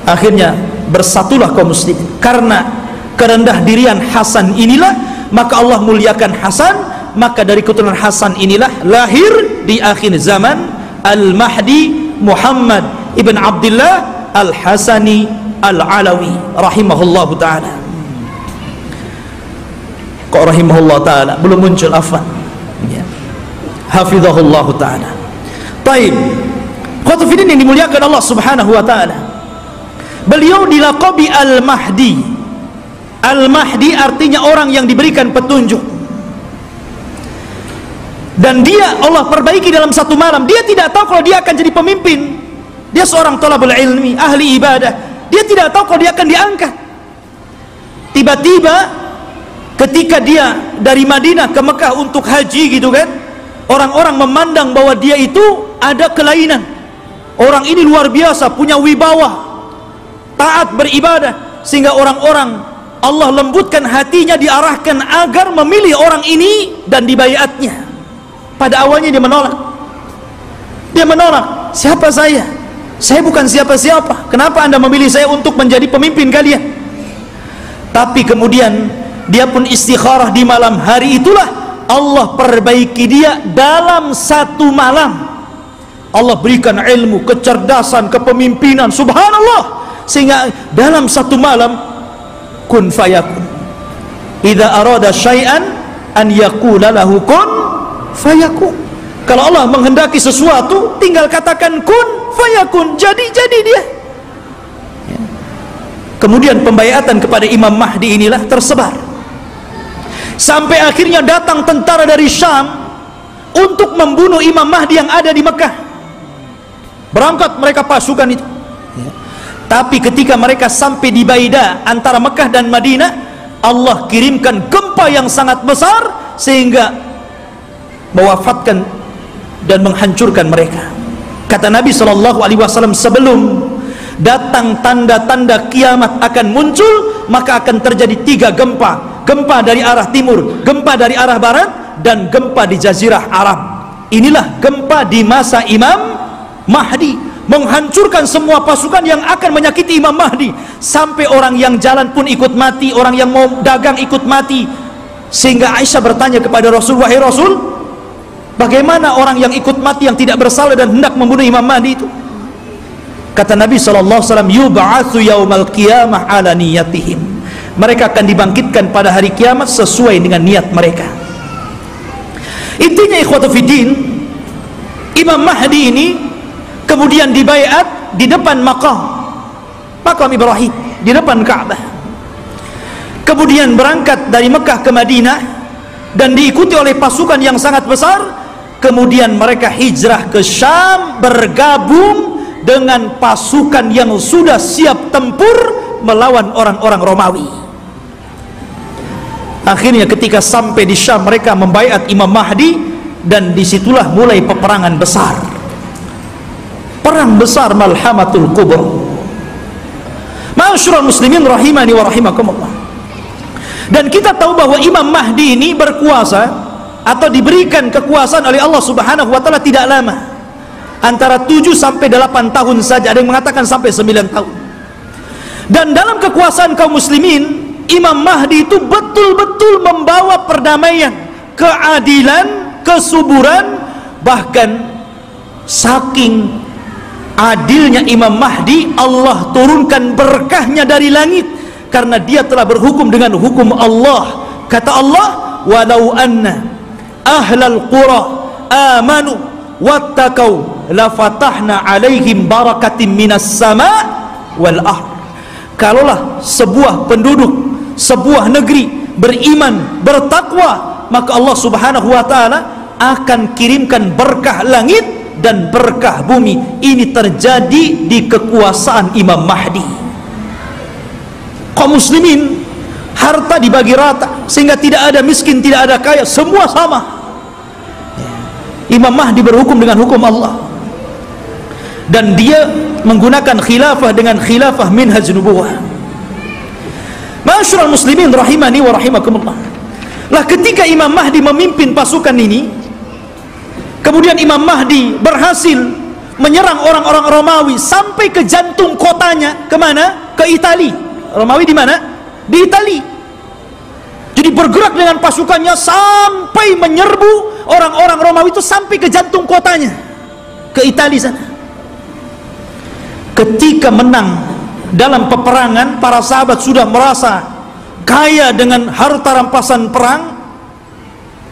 Akhirnya bersatulah kaum muslimin karena kerendah dirian Hasan inilah, maka Allah muliakan Hasan. Maka dari keturunan Hasan inilah lahir di akhir zaman Al-Mahdi Muhammad ibn Abdillah Al-Hasani Al-Alawi rahimahullahu ta'ala. Kok rahimahullah ta'ala belum muncul, afwan, ya. Hafizahullahu ta'ala. Taib khotufidin yang dimuliakan Allah subhanahu wa ta'ala, beliau dilaqabi Al-Mahdi. Al-Mahdi artinya orang yang diberikan petunjuk. Dan dia Allah perbaiki dalam satu malam. Dia tidak tahu kalau dia akan jadi pemimpin. Dia seorang thalabul ilmi, ahli ibadah. Dia tidak tahu kalau dia akan diangkat. Tiba-tiba ketika dia dari Madinah ke Mekah untuk haji gitu kan, orang-orang memandang bahwa dia itu ada kelainan. orang ini luar biasa, punya wibawa, taat beribadah, sehingga orang-orang Allah lembutkan hatinya, diarahkan agar memilih orang ini dan dibaiatnya. Pada awalnya dia menolak, siapa saya? Saya bukan siapa-siapa, kenapa anda memilih saya untuk menjadi pemimpin kalian? Tapi kemudian dia pun istikharah di malam hari itulah Allah perbaiki dia dalam satu malam. Allah berikan ilmu, kecerdasan, kepemimpinan, subhanallah, sehingga dalam satu malam kun fayakun. Idza arada syai'an an yaqula lahu kun fayakun. Kalau Allah menghendaki sesuatu, tinggal katakan kun fayakun, jadi dia. Kemudian pembaiatan kepada Imam Mahdi inilah tersebar, sampai akhirnya datang tentara dari Syam untuk membunuh Imam Mahdi yang ada di Mekah. Berangkat mereka pasukan itu, tapi ketika mereka sampai di Baida antara Mekah dan Madinah, Allah kirimkan gempa yang sangat besar sehingga mewafatkan dan menghancurkan mereka. Kata Nabi SAW, sebelum datang tanda-tanda kiamat akan muncul, maka akan terjadi 3 gempa. Gempa dari arah timur, gempa dari arah barat, dan gempa di Jazirah Arab. Inilah gempa di masa Imam Mahdi, menghancurkan semua pasukan yang akan menyakiti Imam Mahdi, sampai orang yang jalan pun ikut mati, orang yang mau dagang ikut mati. Sehingga Aisyah bertanya kepada Rasul, wahai Rasul, bagaimana orang yang ikut mati yang tidak bersalah dan hendak membunuh Imam Mahdi itu? Kata Nabi SAW, yub'atsu yaumal qiyamah ala niyatihim. Mereka akan dibangkitkan pada hari kiamat sesuai dengan niat mereka. Intinya ikhwatu fiddin, Imam Mahdi ini kemudian dibaiat di depan makam Ibrahim, di depan Ka'bah. Kemudian berangkat dari Mekah ke Madinah dan diikuti oleh pasukan yang sangat besar. Kemudian mereka hijrah ke Syam, bergabung dengan pasukan yang sudah siap tempur melawan orang-orang Romawi. Akhirnya ketika sampai di Syam, mereka membaiat Imam Mahdi, dan disitulah mulai peperangan besar, perang besar Malhamatul Kubra. Ma'asyiral muslimin rahimani wa rahimakumullah. Dan kita tahu bahwa Imam Mahdi ini berkuasa atau diberikan kekuasaan oleh Allah Subhanahu wa taala tidak lama, antara 7 sampai 8 tahun saja, ada yang mengatakan sampai 9 tahun. Dan dalam kekuasaan kaum muslimin, Imam Mahdi itu betul-betul membawa perdamaian, keadilan, kesuburan. Bahkan saking adilnya Imam Mahdi, Allah turunkan berkahnya dari langit, karena dia telah berhukum dengan hukum Allah. Kata Allah, walau anna ahlal qura amanu wattaqau lafatahna alaihim barakatim minas sama' wal ard. Kalaulah sebuah penduduk, sebuah negeri beriman, bertakwa, maka Allah Subhanahu wa taala akan kirimkan berkah langit dan berkah bumi. Ini terjadi di kekuasaan Imam Mahdi. Kaum muslimin harta dibagi rata, sehingga tidak ada miskin, tidak ada kaya, semua sama. Imam Mahdi berhukum dengan hukum Allah, dan dia menggunakan khilafah dengan khilafah minhaj nubuwah. Ma'asyiral muslimin rahimani wa rahimakumullah. Lah ketika Imam Mahdi memimpin pasukan ini, kemudian Imam Mahdi berhasil menyerang orang-orang Romawi sampai ke jantung kotanya. Kemana? Ke Italia. Romawi di mana? Di Italia. Jadi bergerak dengan pasukannya sampai menyerbu orang-orang Romawi itu sampai ke jantung kotanya, ke Italia sana. Ketika menang dalam peperangan, para sahabat sudah merasa kaya dengan harta rampasan perang.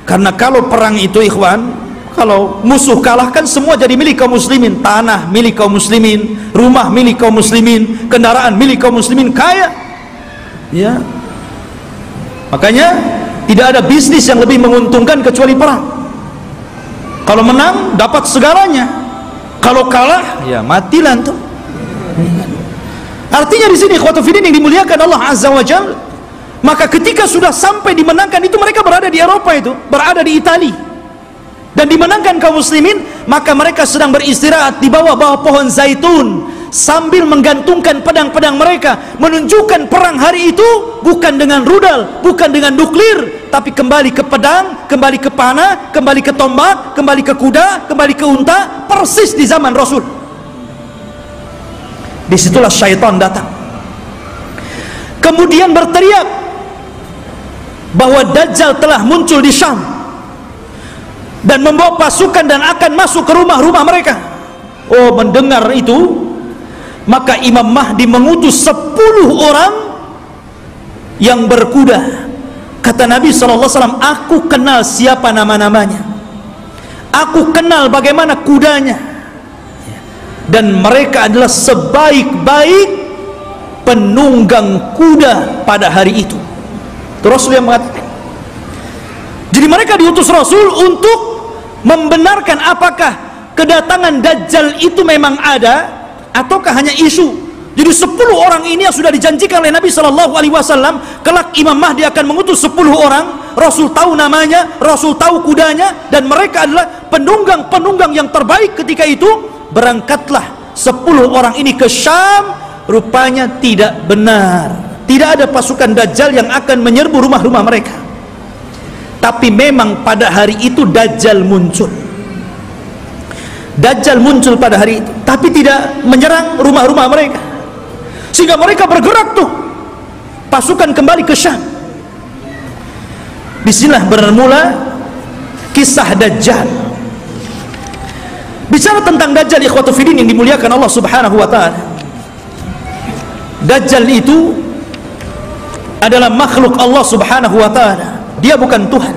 Karena kalau perang itu ikhwan, kalau musuh kalah kan semua jadi milik kaum muslimin. Tanah milik kaum muslimin, rumah milik kaum muslimin, kendaraan milik kaum muslimin, kaya. Ya. Makanya tidak ada bisnis yang lebih menguntungkan kecuali perang. Kalau menang dapat segalanya, kalau kalah ya matilah tuh. Artinya di sini ikhwatu fiddin yang dimuliakan Allah Azza wa Jalla, maka ketika sudah sampai dimenangkan itu, mereka berada di Eropa, itu berada di Italia, dan dan dimenangkan kaum muslimin, maka mereka sedang beristirahat di bawah pohon zaitun sambil menggantungkan pedang-pedang mereka, menunjukkan perang hari itu bukan dengan rudal, bukan dengan nuklir, tapi kembali ke pedang, kembali ke panah, kembali ke tombak, kembali ke kuda, kembali ke unta, persis di zaman Rasul. Disitulah syaitan datang, kemudian berteriak bahwa Dajjal telah muncul di Syam dan membawa pasukan dan akan masuk ke rumah-rumah mereka. Oh, mendengar itu, maka Imam Mahdi mengutus 10 orang yang berkuda. Kata Nabi SAW, aku kenal siapa nama-namanya, aku kenal bagaimana kudanya, dan mereka adalah sebaik-baik penunggang kuda pada hari itu. Terus Rasul yang mengatakan. Jadi mereka diutus Rasul untuk membenarkan apakah kedatangan Dajjal itu memang ada ataukah hanya isu. Jadi 10 orang ini yang sudah dijanjikan oleh Nabi SAW, kelak Imam Mahdi akan mengutus 10 orang. Rasul tahu namanya, Rasul tahu kudanya, dan mereka adalah penunggang-penunggang yang terbaik ketika itu. Berangkatlah 10 orang ini ke Syam. Rupanya tidak benar, tidak ada pasukan Dajjal yang akan menyerbu rumah-rumah mereka. Tapi memang pada hari itu Dajjal muncul. Dajjal muncul pada hari itu, tapi tidak menyerang rumah-rumah mereka, sehingga mereka bergerak tuh, pasukan kembali ke Syam. Disinilah bermula kisah Dajjal. Bicara tentang Dajjal, ikhwatu fillah yang dimuliakan Allah Subhanahu wa ta'ala, Dajjal itu adalah makhluk Allah Subhanahu wa ta'ala. Dia bukan Tuhan,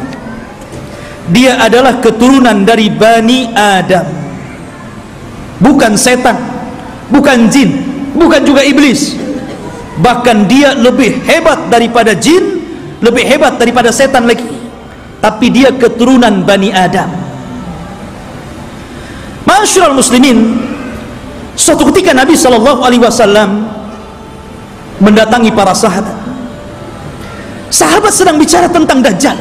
dia adalah keturunan dari Bani Adam, bukan setan, bukan jin, bukan juga iblis. Bahkan dia lebih hebat daripada jin, lebih hebat daripada setan lagi. Tapi dia keturunan Bani Adam. Ma'asyiral muslimin, suatu ketika Nabi SAW mendatangi para sahabat. Sahabat sedang bicara tentang Dajjal.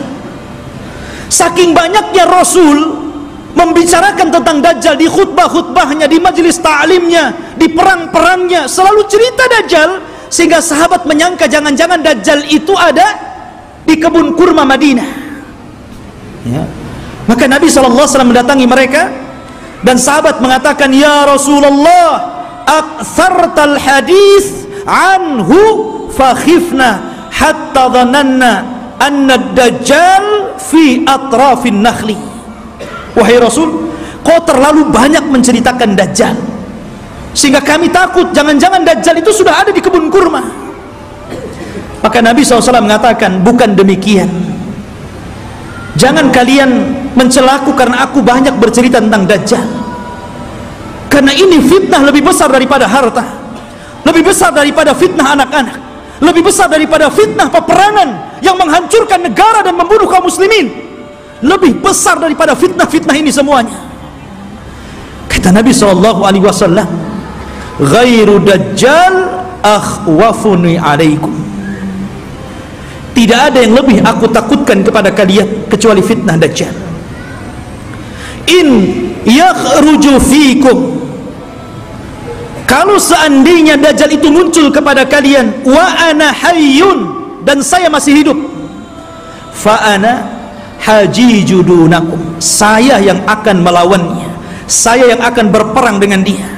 Saking banyaknya Rasul membicarakan tentang Dajjal di khutbah-khutbahnya, di majelis ta'limnya, di perang-perangnya, selalu cerita Dajjal, sehingga sahabat menyangka jangan-jangan Dajjal itu ada di kebun kurma Madinah. Ya. Maka Nabi SAW mendatangi mereka, dan sahabat mengatakan, ya Rasulullah, aktsartal hadis anhu fakhifna hatta dhananna anna Dajjal fi atrafin nakhli. Wahai Rasul, kau terlalu banyak menceritakan Dajjal, sehingga kami takut jangan-jangan Dajjal itu sudah ada di kebun kurma. Maka Nabi SAW mengatakan, bukan demikian. Jangan kalian mencelaku karena aku banyak bercerita tentang Dajjal, karena ini fitnah lebih besar daripada harta, lebih besar daripada fitnah anak-anak, lebih besar daripada fitnah peperangan yang menghancurkan negara dan membunuh kaum muslimin, lebih besar daripada fitnah-fitnah ini semuanya. Kata Nabi SAW, ghairu Dajjal akhwafuni alaikum. Tidak ada yang lebih aku takutkan kepada kalian kecuali fitnah Dajjal. In yakhruju fikum, kalau seandainya Dajjal itu muncul kepada kalian, wa ana hayyun, dan saya masih hidup, fa ana hajijudunakum, saya yang akan melawannya, saya yang akan berperang dengan dia.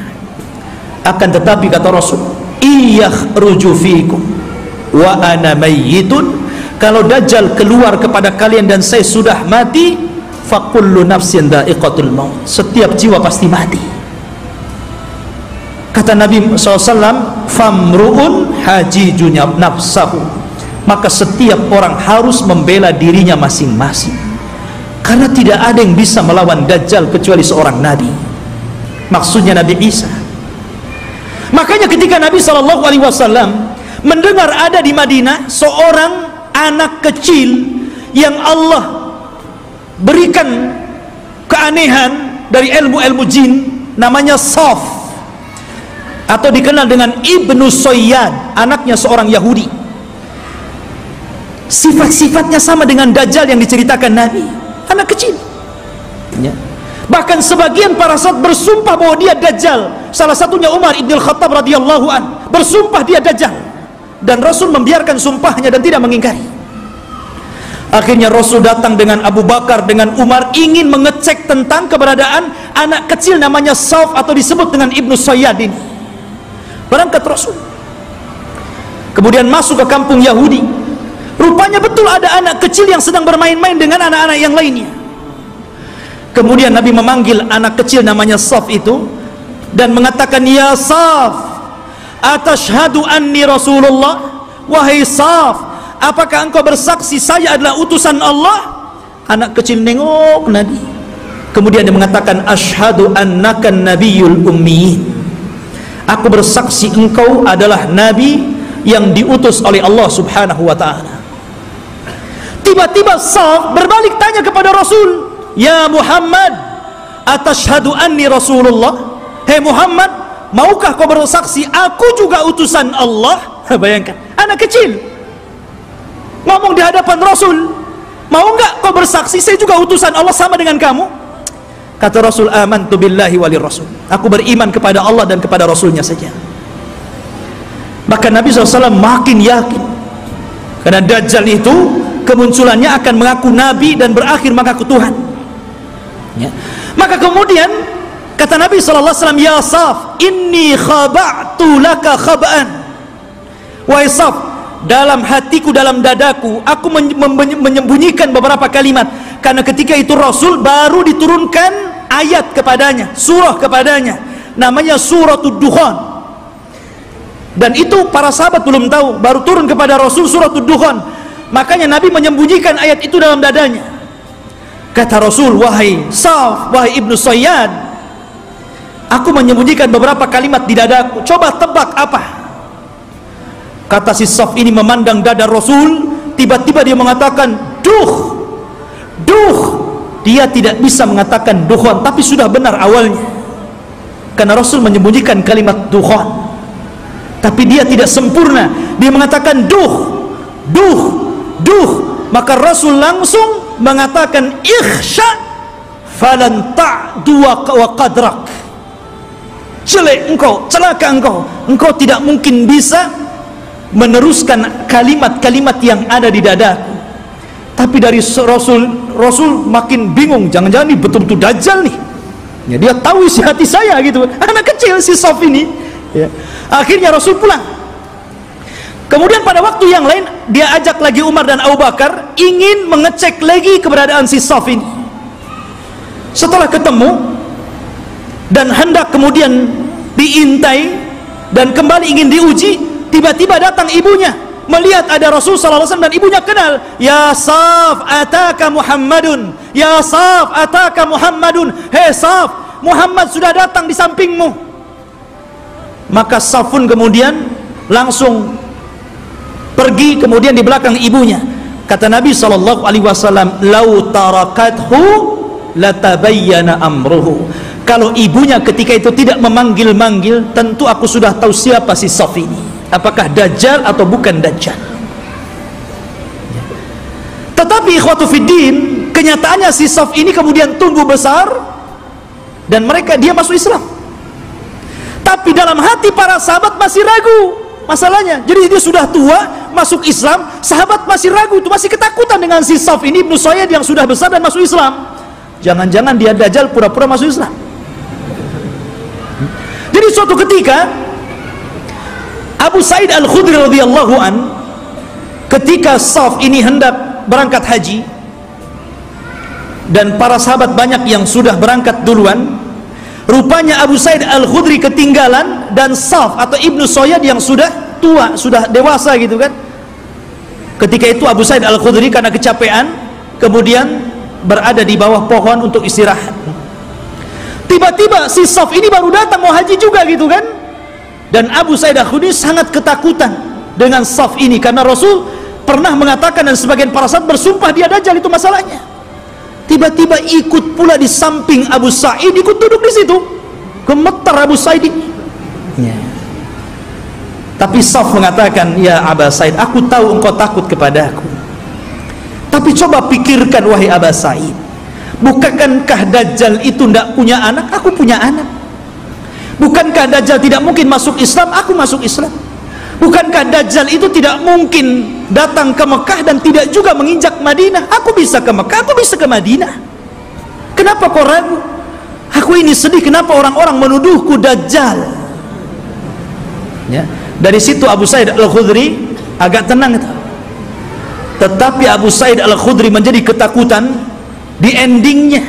Akan tetapi kata Rasul, iyakhruju fikum wa ana mayyitun, kalau Dajjal keluar kepada kalian dan saya sudah mati, fakullu nafsin dha'iqatul maut, setiap jiwa pasti mati. Kata Nabi SAW, famru'un hajijunya nafsahu, maka setiap orang harus membela dirinya masing-masing, karena tidak ada yang bisa melawan Dajjal kecuali seorang Nabi, maksudnya Nabi Isa. Makanya ketika Nabi SAW mendengar ada di Madinah seorang anak kecil yang Allah berikan keanehan dari ilmu-ilmu jin, namanya Saf, atau dikenal dengan Ibnu Soyyad, anaknya seorang Yahudi. Sifat-sifatnya sama dengan Dajjal yang diceritakan Nabi, anak kecil. ya. Bahkan sebagian para sahabat bersumpah bahwa dia Dajjal. Salah satunya Umar ibn Khattab radhiyallahu an bersumpah dia Dajjal, dan Rasul membiarkan sumpahnya dan tidak mengingkari. Akhirnya Rasul datang dengan Abu Bakar, dengan Umar, ingin mengecek tentang keberadaan anak kecil namanya Sauf, atau disebut dengan Ibnu Sayyad ini. Berangkat Rasul, kemudian masuk ke kampung Yahudi. Rupanya betul ada anak kecil yang sedang bermain-main dengan anak-anak yang lainnya. Kemudian Nabi memanggil anak kecil namanya Sauf itu dan mengatakan, "Ya Sauf, atashhadu anni Rasulullah?" Wahai Sauf, apakah engkau bersaksi saya adalah utusan Allah? Anak kecil nengok Nabi. Kemudian dia mengatakan, "Ashhadu annaka nabiyyul ummiyin." Aku bersaksi engkau adalah nabi yang diutus oleh Allah Subhanahu wa taala. Tiba-tiba Sauf berbalik tanya kepada Rasul, "Ya Muhammad, atashhadu anni Rasulullah?" Hei Muhammad, maukah kau bersaksi aku juga utusan Allah? Bayangkan, anak kecil ngomong di hadapan Rasul, mau enggak kau bersaksi saya juga utusan Allah sama dengan kamu? Kata Rasul, "Amantu billahi walir rasul." Aku beriman kepada Allah dan kepada Rasulnya saja. Maka Nabi SAW makin yakin, karena Dajjal itu kemunculannya akan mengaku Nabi dan berakhir mengaku Tuhan, ya. Maka kemudian kata Nabi SAW, "Ya Sauf, inni khaba'tu laka khaba'an." Wahai Sauf, dalam hatiku, dalam dadaku, aku menyembunyikan beberapa kalimat, karena ketika itu Rasul baru diturunkan ayat kepadanya, surah kepadanya, namanya Suratul Dukhan, dan itu para sahabat belum tahu, baru turun kepada Rasul Suratul Dukhan. Makanya Nabi menyembunyikan ayat itu dalam dadanya. Kata Rasul, "Wahai Sauf, wahai Ibnu Sayyad, aku menyembunyikan beberapa kalimat di dadaku, coba tebak apa?" Kata si Sauf ini memandang dada Rasul, tiba-tiba dia mengatakan, "Duh, duh." Dia tidak bisa mengatakan dukhan, tapi sudah benar awalnya, karena Rasul menyembunyikan kalimat dukhan, tapi dia tidak sempurna. Dia mengatakan duh, duh, duh. Maka Rasul langsung mengatakan, "Ikhsha falan ta'du wa qadrak." Jelek engkau, celaka engkau, engkau tidak mungkin bisa meneruskan kalimat-kalimat yang ada di dadaku. Tapi dari Rasul makin bingung, jangan-jangan ini betul-betul Dajjal nih, ya, dia tahu isi hati saya gitu, anak kecil si Sauf ini, ya. Akhirnya Rasul pulang. Kemudian pada waktu yang lain dia ajak lagi Umar dan Abu Bakar, ingin mengecek lagi keberadaan si Sauf ini. Setelah ketemu dan hendak kemudian diintai dan kembali ingin diuji, tiba-tiba datang ibunya, melihat ada Rasul sallallahu alaihi wasallam, dan ibunya kenal. "Ya Sauf, ataka Muhammadun. Ya Sauf, ataka Muhammadun." Hei Sauf, Muhammad sudah datang di sampingmu. Maka Sauf pun kemudian langsung pergi kemudian di belakang ibunya. Kata Nabi sallallahu alaihi wasallam, "Lau tarakathu latabayyana amruhu." Kalau ibunya ketika itu tidak memanggil-manggil, tentu aku sudah tahu siapa si Sauf ini, apakah Dajjal atau bukan Dajjal. Tetapi ikhwatu fiddin, kenyataannya si Sauf ini kemudian tumbuh besar dan dia masuk Islam. Tapi dalam hati para sahabat masih ragu masalahnya. Jadi dia sudah tua masuk Islam, sahabat masih ragu, itu masih ketakutan dengan si Sauf ini, Ibnu Sayyad yang sudah besar dan masuk Islam. Jangan-jangan dia Dajjal pura-pura masuk Islam. Jadi suatu ketika Abu Sa'id Al-Khudri radhiyallahu an, ketika Sauf ini hendak berangkat haji dan para sahabat banyak yang sudah berangkat duluan, rupanya Abu Sa'id Al-Khudri ketinggalan dan Sauf atau Ibnu Sayyad yang sudah tua, sudah dewasa gitu kan. Ketika itu Abu Sa'id Al-Khudri karena kecapean kemudian berada di bawah pohon untuk istirahat. Tiba-tiba si Sauf ini baru datang mau haji juga gitu kan. Dan Abu Sa'id Al-Khudri sangat ketakutan dengan Sauf ini, karena Rasul pernah mengatakan dan sebagian para sahabat bersumpah dia Dajjal, itu masalahnya. Tiba-tiba ikut pula di samping Abu Sa'id, ikut duduk di situ. Gemetar Abu Sa'id ini. Ya. Tapi Sauf mengatakan, "Ya Abu Sa'id, aku tahu engkau takut kepadaku. Tapi coba pikirkan wahai Abu Sa'id, Bukankah Dajjal itu tidak punya anak? Aku punya anak. Bukankah Dajjal tidak mungkin masuk Islam? Aku masuk Islam. Bukankah Dajjal itu tidak mungkin datang ke Mekah dan tidak juga menginjak Madinah? Aku bisa ke Mekah, aku bisa ke Madinah. Kenapa kau ragu? Aku ini sedih, kenapa orang-orang menuduhku Dajjal? Ya. Dari situ Abu Sa'id Al-Khudri agak tenang itu. Tetapi Abu Sa'id Al-Khudri menjadi ketakutan di endingnya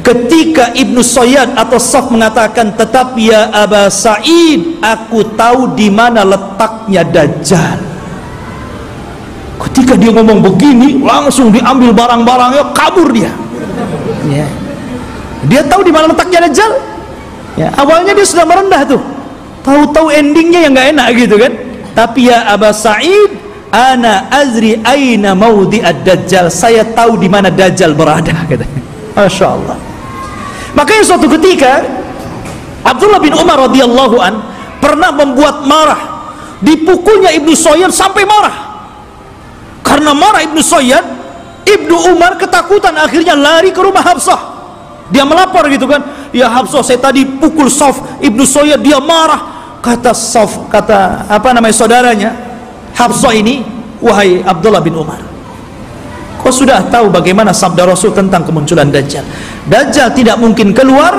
ketika Ibnu Sayyad atau Saf mengatakan, tetapi ya Aba Sa'id, aku tahu di mana letaknya Dajjal. Ketika dia ngomong begini, langsung diambil barang-barangnya, kabur dia. Ya. Dia tahu di mana letaknya Dajjal. Ya. Awalnya dia sudah merendah tuh, tahu-tahu endingnya yang nggak enak gitu kan. Tapi ya Aba Sa'id, ana azri aina maudhi'ad Dajjal, saya tahu di mana Dajjal berada, katanya. Masya Allah. Makanya suatu ketika Abdullah bin Umar radhiyallahu an pernah membuat marah, dipukulnya Ibnu Sayyad sampai marah. Karena marah Ibnu Sayyad, Ibnu Umar ketakutan, akhirnya lari ke rumah Hafsah. Dia melapor gitu kan, ya Hafsah, saya tadi pukul Saf, Ibnu Sayyad dia marah. Kata Saf, kata saudaranya Hafsah ini, wahai Abdullah bin Umar, kau sudah tahu bagaimana sabda Rasul tentang kemunculan Dajjal. Dajjal tidak mungkin keluar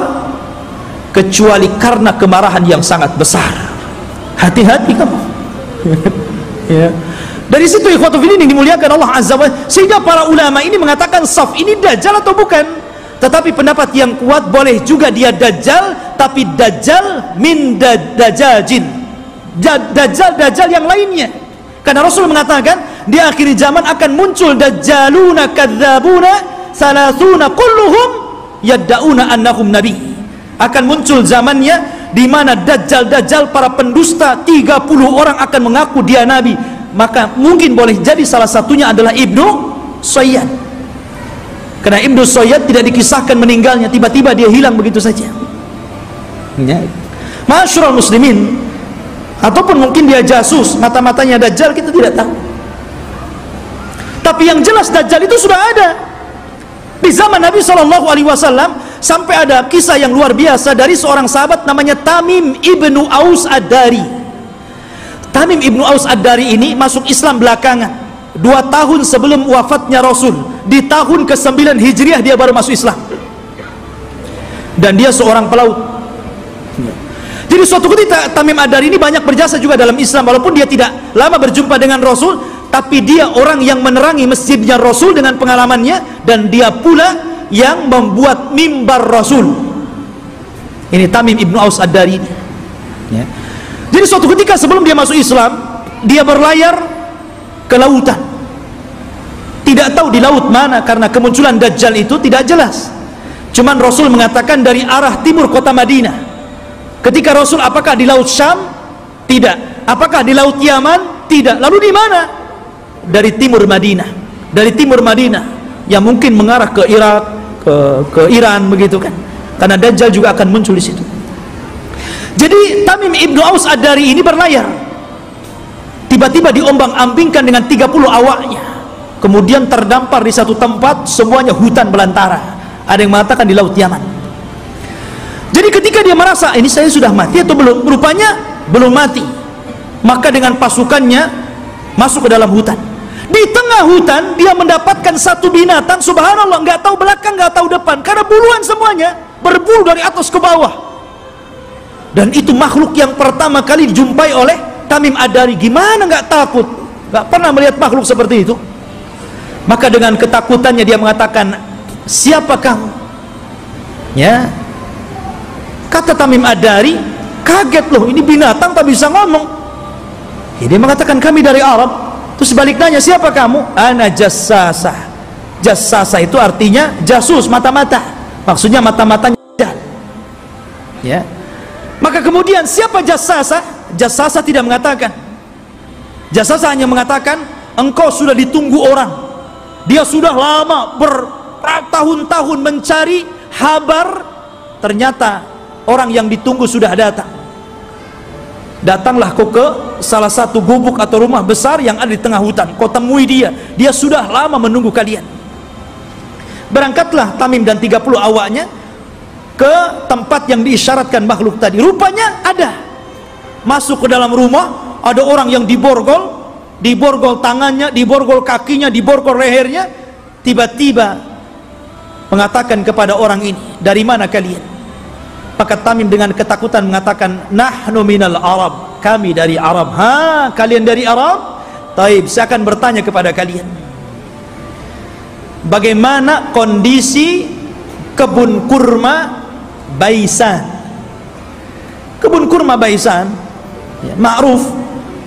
kecuali karena kemarahan yang sangat besar. Hati-hati kamu. Ya. Dari situ ikhwatu fillah yang dimuliakan Allah Azza wa Jalla, sehingga para ulama ini mengatakan Saf ini Dajjal atau bukan. Tetapi pendapat yang kuat, boleh juga dia Dajjal, tapi Dajjal min dajajin, Dajjal yang lainnya. Karena Rasul mengatakan di akhir zaman akan muncul dajjaluna kadzabuna salasuna kulluhum yad'una annahum nabi. Akan muncul zamannya di mana dajjal para pendusta 30 orang akan mengaku dia nabi. Maka mungkin boleh jadi salah satunya adalah Ibnu Sayyad. Karena Ibnu Sayyad tidak dikisahkan meninggalnya, tiba-tiba dia hilang begitu saja. Ya. Ma'asyiral muslimin, ataupun mungkin dia jasus, mata-matanya Dajjal, kita tidak tahu. Tapi yang jelas Dajjal itu sudah ada di zaman Nabi SAW. Sampai ada kisah yang luar biasa dari seorang sahabat namanya Tamim ibnu Aus Ad-Dari. Tamim ibnu Aus Ad-Dari ini masuk Islam belakangan, 2 tahun sebelum wafatnya Rasul. Di tahun ke-9 Hijriah dia baru masuk Islam, dan dia seorang pelaut. Jadi suatu ketika Tamim Ad-Dari ini banyak berjasa juga dalam Islam, walaupun dia tidak lama berjumpa dengan Rasul, tapi dia orang yang menerangi masjidnya Rasul dengan pengalamannya, dan dia pula yang membuat mimbar Rasul. Ini Tamim ibnu Aus Ad-Dari ini. Ya. Jadi suatu ketika sebelum dia masuk Islam, dia berlayar ke lautan. Tidak tahu di laut mana, karena kemunculan Dajjal itu tidak jelas. Cuman Rasul mengatakan dari arah timur kota Madinah. Ketika Rasul, apakah di laut Syam? Tidak. Apakah di laut Yaman? Tidak. Lalu di mana? Dari timur Madinah. Dari timur Madinah, yang mungkin mengarah ke Irak, ke Iran begitu kan. Karena Dajjal juga akan muncul di situ. Jadi Tamim ibnu Aus Ad-Dari ini berlayar. Tiba-tiba diombang-ambingkan dengan 30 awaknya. Kemudian terdampar di satu tempat, semuanya hutan belantara. Ada yang mengatakan di laut Yaman. Jadi ketika dia merasa ini saya sudah mati atau belum, rupanya belum mati. Maka dengan pasukannya masuk ke dalam hutan. Di tengah hutan dia mendapatkan satu binatang, subhanallah, nggak tahu belakang, nggak tahu depan, karena buluan semuanya, berbulu dari atas ke bawah. Dan itu makhluk yang pertama kali dijumpai oleh Tamim Ad-Dari. Gimana nggak takut? Nggak pernah melihat makhluk seperti itu. Maka dengan ketakutannya dia mengatakan, siapa kamu? Ya. Kata Tamim Ad-Dari, kaget loh, ini binatang tak bisa ngomong. Ya, dia mengatakan kami dari Arab. Terus balik nanya, siapa kamu? Ana jassasah. Jassasah itu artinya jasus, mata-mata. Maksudnya mata-matanya. Ya. Maka kemudian siapa jassasah? Jassasah tidak mengatakan. Jassasah hanya mengatakan, engkau sudah ditunggu orang. Dia sudah lama bertahun-tahun mencari kabar, ternyata orang yang ditunggu sudah datang. Datanglah kau ke salah satu gubuk atau rumah besar yang ada di tengah hutan. Kau temui dia. Dia sudah lama menunggu kalian. Berangkatlah Tamim dan 30 awaknya ke tempat yang diisyaratkan makhluk tadi. Rupanya ada, masuk ke dalam rumah, ada orang yang diborgol tangannya, diborgol kakinya, diborgol lehernya. Tiba-tiba mengatakan kepada orang ini, dari mana kalian? Maka Tamim dengan ketakutan mengatakan, nahnu minal Arab, kami dari Arab. Ha, kalian dari Arab? Taib, saya akan bertanya kepada kalian, bagaimana kondisi kebun kurma Baisan? Kebun kurma Baisan, ya, ma'ruf,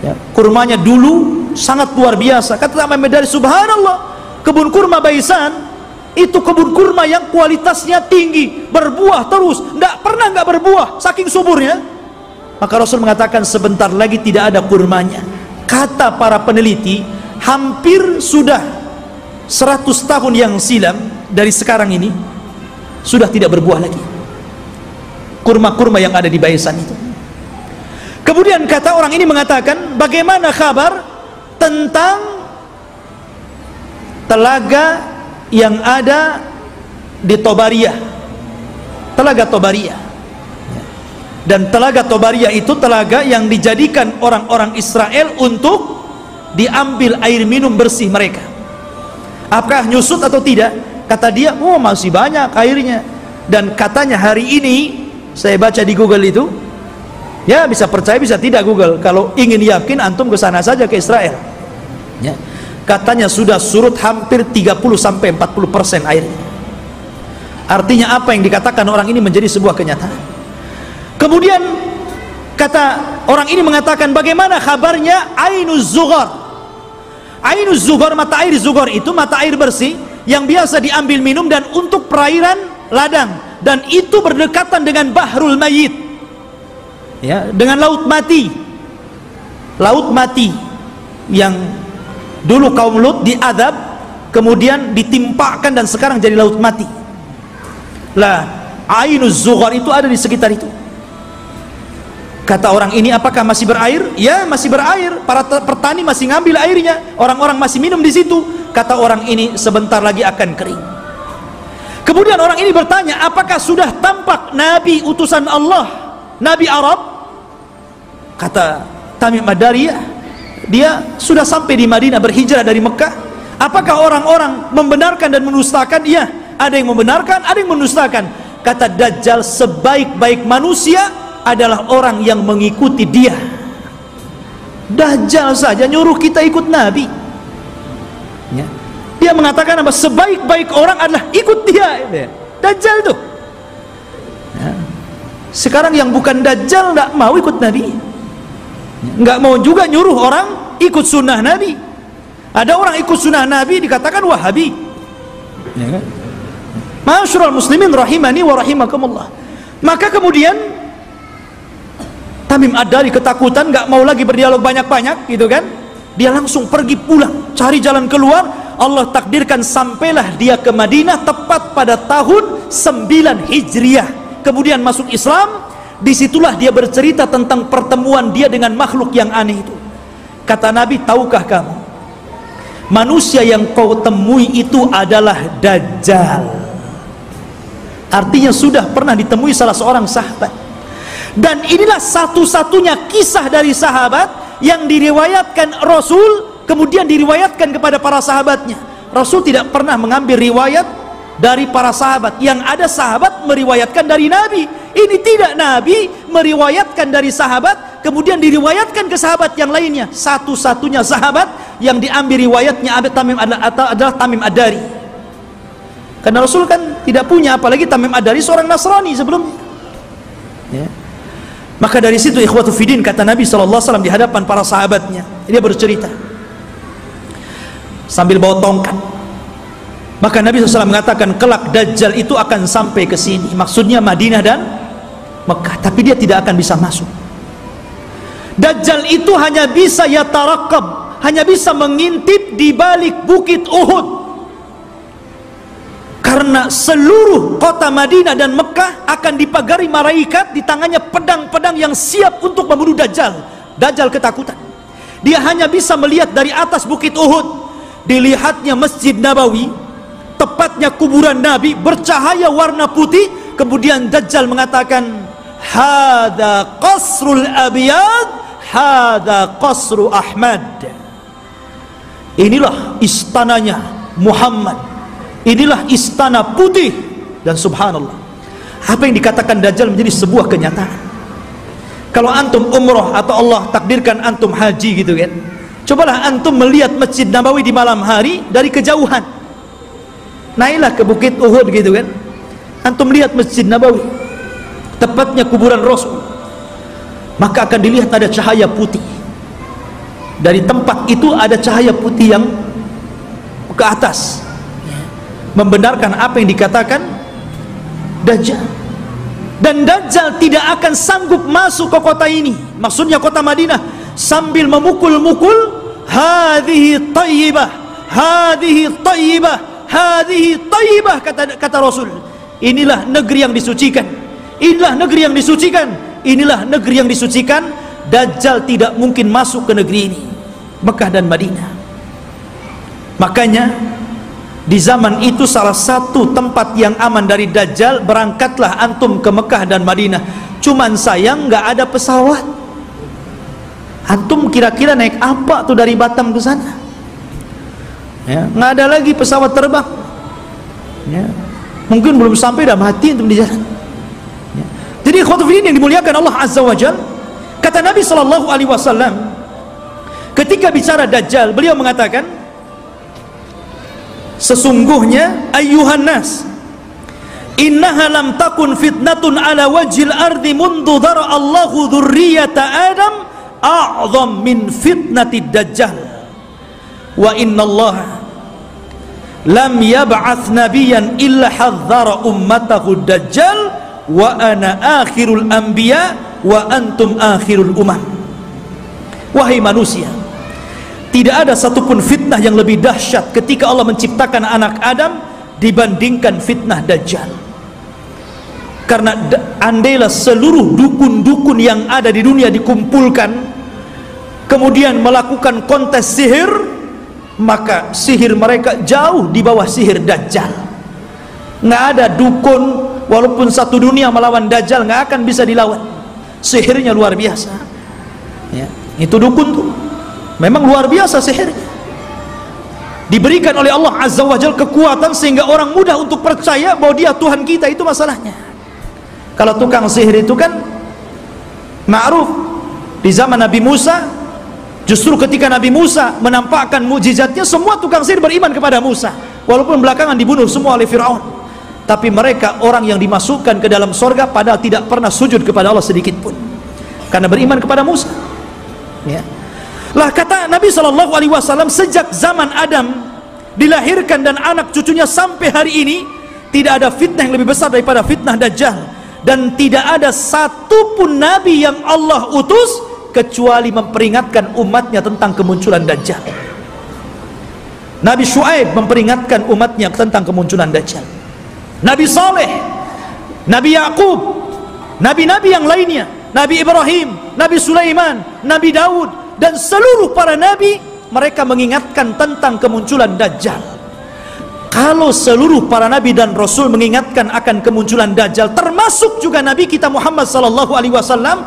ya, kurmanya dulu sangat luar biasa. Kata Imam Madari, subhanallah, kebun kurma Baisan itu kebun kurma yang kualitasnya tinggi, berbuah terus, tidak pernah nggak berbuah, saking suburnya. Maka Rasul mengatakan sebentar lagi tidak ada kurmanya. Kata para peneliti, hampir sudah 100 tahun yang silam dari sekarang ini sudah tidak berbuah lagi kurma-kurma yang ada di Baisan itu. Kemudian kata orang ini mengatakan, bagaimana kabar tentang telaga yang ada di Tobariyah, telaga Tobariyah? Dan telaga Tobariyah itu telaga yang dijadikan orang-orang Israel untuk diambil air minum bersih mereka. Apakah nyusut atau tidak? Kata dia, oh masih banyak airnya. Dan katanya hari ini saya baca di Google itu, ya bisa percaya bisa tidak Google, kalau ingin yakin antum ke sana saja, ke Israel, ya. Katanya sudah surut hampir 30-40% airnya. Artinya apa yang dikatakan orang ini menjadi sebuah kenyataan. Kemudian kata orang ini mengatakan, bagaimana kabarnya Ainuz Zughar? Ainuz Zughar, mata air Zughar itu mata air bersih yang biasa diambil minum dan untuk perairan ladang, dan itu berdekatan dengan Bahrul Mayyit, ya, dengan laut mati. Laut mati yang dulu kaum Lut diadab, kemudian ditimpakan dan sekarang jadi laut mati. Lah, Ainuz Zughar itu ada di sekitar itu. Kata orang ini, apakah masih berair? Ya, masih berair. Para petani masih ngambil airnya, orang-orang masih minum di situ. Kata orang ini, sebentar lagi akan kering. Kemudian orang ini bertanya, apakah sudah tampak Nabi utusan Allah, Nabi Arab? Kata Tamim Ad-Dari, dia sudah sampai di Madinah, berhijrah dari Mekah. Apakah orang-orang membenarkan dan mendustakan? Iya, ada yang membenarkan, ada yang mendustakan. Kata Dajjal, sebaik-baik manusia adalah orang yang mengikuti dia. Dajjal saja nyuruh kita ikut Nabi, ya. Dia mengatakan apa? Sebaik-baik orang adalah ikut dia. Dajjal tuh, ya. Sekarang yang bukan Dajjal nggak mau ikut Nabi, nggak mau juga nyuruh orang ikut sunnah Nabi. Ada orang ikut sunnah Nabi dikatakan Wahabi, ya kan? Ma'asyiral muslimin rahimani wa rahimakumullah. Maka kemudian Tamim Ad-Dari ketakutan, nggak mau lagi berdialog banyak-banyak, gitu kan? Dia langsung pergi pulang, cari jalan keluar. Allah takdirkan sampailah dia ke Madinah tepat pada tahun 9 Hijriah. Kemudian masuk Islam. Disitulah dia bercerita tentang pertemuan dia dengan makhluk yang aneh itu. Kata Nabi, tahukah kamu, manusia yang kau temui itu adalah Dajjal. Artinya sudah pernah ditemui salah seorang sahabat. Dan inilah satu-satunya kisah dari sahabat yang diriwayatkan Rasul, kemudian diriwayatkan kepada para sahabatnya. Rasul tidak pernah mengambil riwayat dari para sahabat. Yang ada sahabat meriwayatkan dari Nabi. Ini tidak, Nabi meriwayatkan dari sahabat, kemudian diriwayatkan ke sahabat yang lainnya. Satu-satunya sahabat yang diambil riwayatnya adalah Tamim Ad-Dari. Karena Rasul kan tidak punya, apalagi Tamim Ad-Dari seorang Nasrani sebelumnya, ya. Maka dari situ ikhwatu fiddin, kata Nabi SAW di hadapan para sahabatnya, dia bercerita sambil bawa tongkat. Maka Nabi SAW mengatakan, kelak Dajjal itu akan sampai ke sini, maksudnya Madinah dan Mekah, tapi dia tidak akan bisa masuk. Dajjal itu hanya bisa yatarakab, hanya bisa mengintip di balik bukit Uhud. Karena seluruh kota Madinah dan Mekah akan dipagari malaikat, di tangannya pedang-pedang yang siap untuk membunuh Dajjal. Dajjal ketakutan. Dia hanya bisa melihat dari atas bukit Uhud. Dilihatnya Masjid Nabawi, tepatnya kuburan Nabi, bercahaya warna putih. Kemudian Dajjal mengatakan, hada qasrul abiyad, hada qasru Ahmad. Inilah istananya Muhammad, inilah istana putih. Dan subhanallah, apa yang dikatakan Dajjal menjadi sebuah kenyataan. Kalau antum umroh atau Allah takdirkan antum haji gitu kan, cobalah antum melihat Masjid Nabawi di malam hari dari kejauhan. Naiklah ke Bukit Uhud gitu kan, antum lihat Masjid Nabawi, tepatnya kuburan Rasul, maka akan dilihat ada cahaya putih. Dari tempat itu ada cahaya putih yang ke atas, membenarkan apa yang dikatakan Dajjal. Dan Dajjal tidak akan sanggup masuk ke kota ini, maksudnya kota Madinah, sambil memukul-mukul, hadhihi tayyibah, hadhihi tayyibah, hadhihi tayyibah, kata Rasul. Inilah negeri yang disucikan, inilah negeri yang disucikan, inilah negeri yang disucikan. Dajjal tidak mungkin masuk ke negeri ini, Mekah dan Madinah. Makanya di zaman itu salah satu tempat yang aman dari Dajjal, berangkatlah antum ke Mekah dan Madinah. Cuman sayang nggak ada pesawat. Antum kira-kira naik apa tuh dari Batam ke sana? Ya, nggak ada lagi pesawat terbang. Ya, mungkin belum sampai dah mati antum di jalan. Ya. Jadi khotbah yang dimuliakan Allah Azza wa Jalla, kata Nabi SAW ketika bicara Dajjal, beliau mengatakan, sesungguhnya ayyuhan nas, innaha lam takun fitnatun ala wajhil ardi mundu dhara Allahu dzurriyyata Adam a'zam min fitnati Dajjal, wa inna Allah lam yab'ath nabiyyan illa hadzara ummatahu Dajjal wa ana akhirul anbiya wa antum akhirul umam. Wahai manusia, tidak ada satupun fitnah yang lebih dahsyat ketika Allah menciptakan anak Adam dibandingkan fitnah Dajjal. Karena andailah seluruh dukun-dukun yang ada di dunia dikumpulkan, kemudian melakukan kontes sihir, maka sihir mereka jauh di bawah sihir Dajjal. Nggak ada dukun, walaupun satu dunia melawan Dajjal, nggak akan bisa dilawan. Sihirnya luar biasa. Ya, itu dukun tuh memang luar biasa sihirnya. Diberikan oleh Allah Azza wa Jalla kekuatan sehingga orang mudah untuk percaya bahwa dia Tuhan kita. Itu masalahnya. Kalau tukang sihir itu kan ma'ruf di zaman Nabi Musa. Justru ketika Nabi Musa menampakkan mukjizatnya, semua tukang sihir beriman kepada Musa, walaupun belakangan dibunuh semua oleh Fir'aun. Tapi mereka orang yang dimasukkan ke dalam sorga padahal tidak pernah sujud kepada Allah sedikit pun, karena beriman kepada Musa. Ya. Lah kata Nabi SAW, sejak zaman Adam dilahirkan dan anak cucunya sampai hari ini, tidak ada fitnah yang lebih besar daripada fitnah Dajjal. Dan tidak ada satupun Nabi yang Allah utus kecuali memperingatkan umatnya tentang kemunculan Dajjal. Nabi Syuaib memperingatkan umatnya tentang kemunculan Dajjal. Nabi Saleh, Nabi Yakub, nabi-nabi yang lainnya, Nabi Ibrahim, Nabi Sulaiman, Nabi Daud, dan seluruh para nabi, mereka mengingatkan tentang kemunculan Dajjal. Kalau seluruh para nabi dan rasul mengingatkan akan kemunculan Dajjal, termasuk juga Nabi kita Muhammad SAW,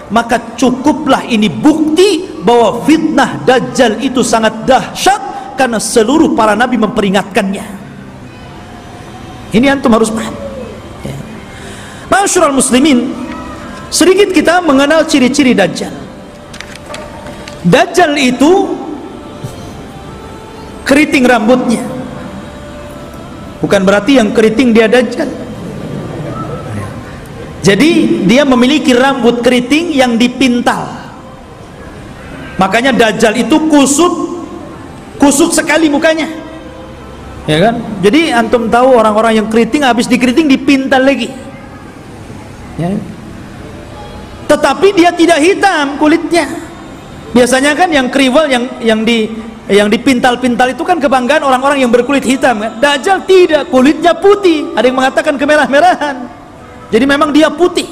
maka cukuplah ini bukti bahwa fitnah Dajjal itu sangat dahsyat, karena seluruh para nabi memperingatkannya. Ini antum harus paham. Ya. Ma'asyiral muslimin, sedikit kita mengenal ciri-ciri Dajjal. Dajjal itu keriting rambutnya. Bukan berarti yang keriting dia Dajjal. Jadi dia memiliki rambut keriting yang dipintal. Makanya Dajjal itu kusut sekali mukanya. Ya kan? Jadi antum tahu orang-orang yang keriting, habis dikeriting dipintal lagi. Ya. Tetapi dia tidak hitam kulitnya. Biasanya kan yang kriwel, yang dipintal-pintal itu kan kebanggaan orang-orang yang berkulit hitam kan? Dajjal tidak, kulitnya putih. Ada yang mengatakan kemerah-merahan. Jadi memang dia putih,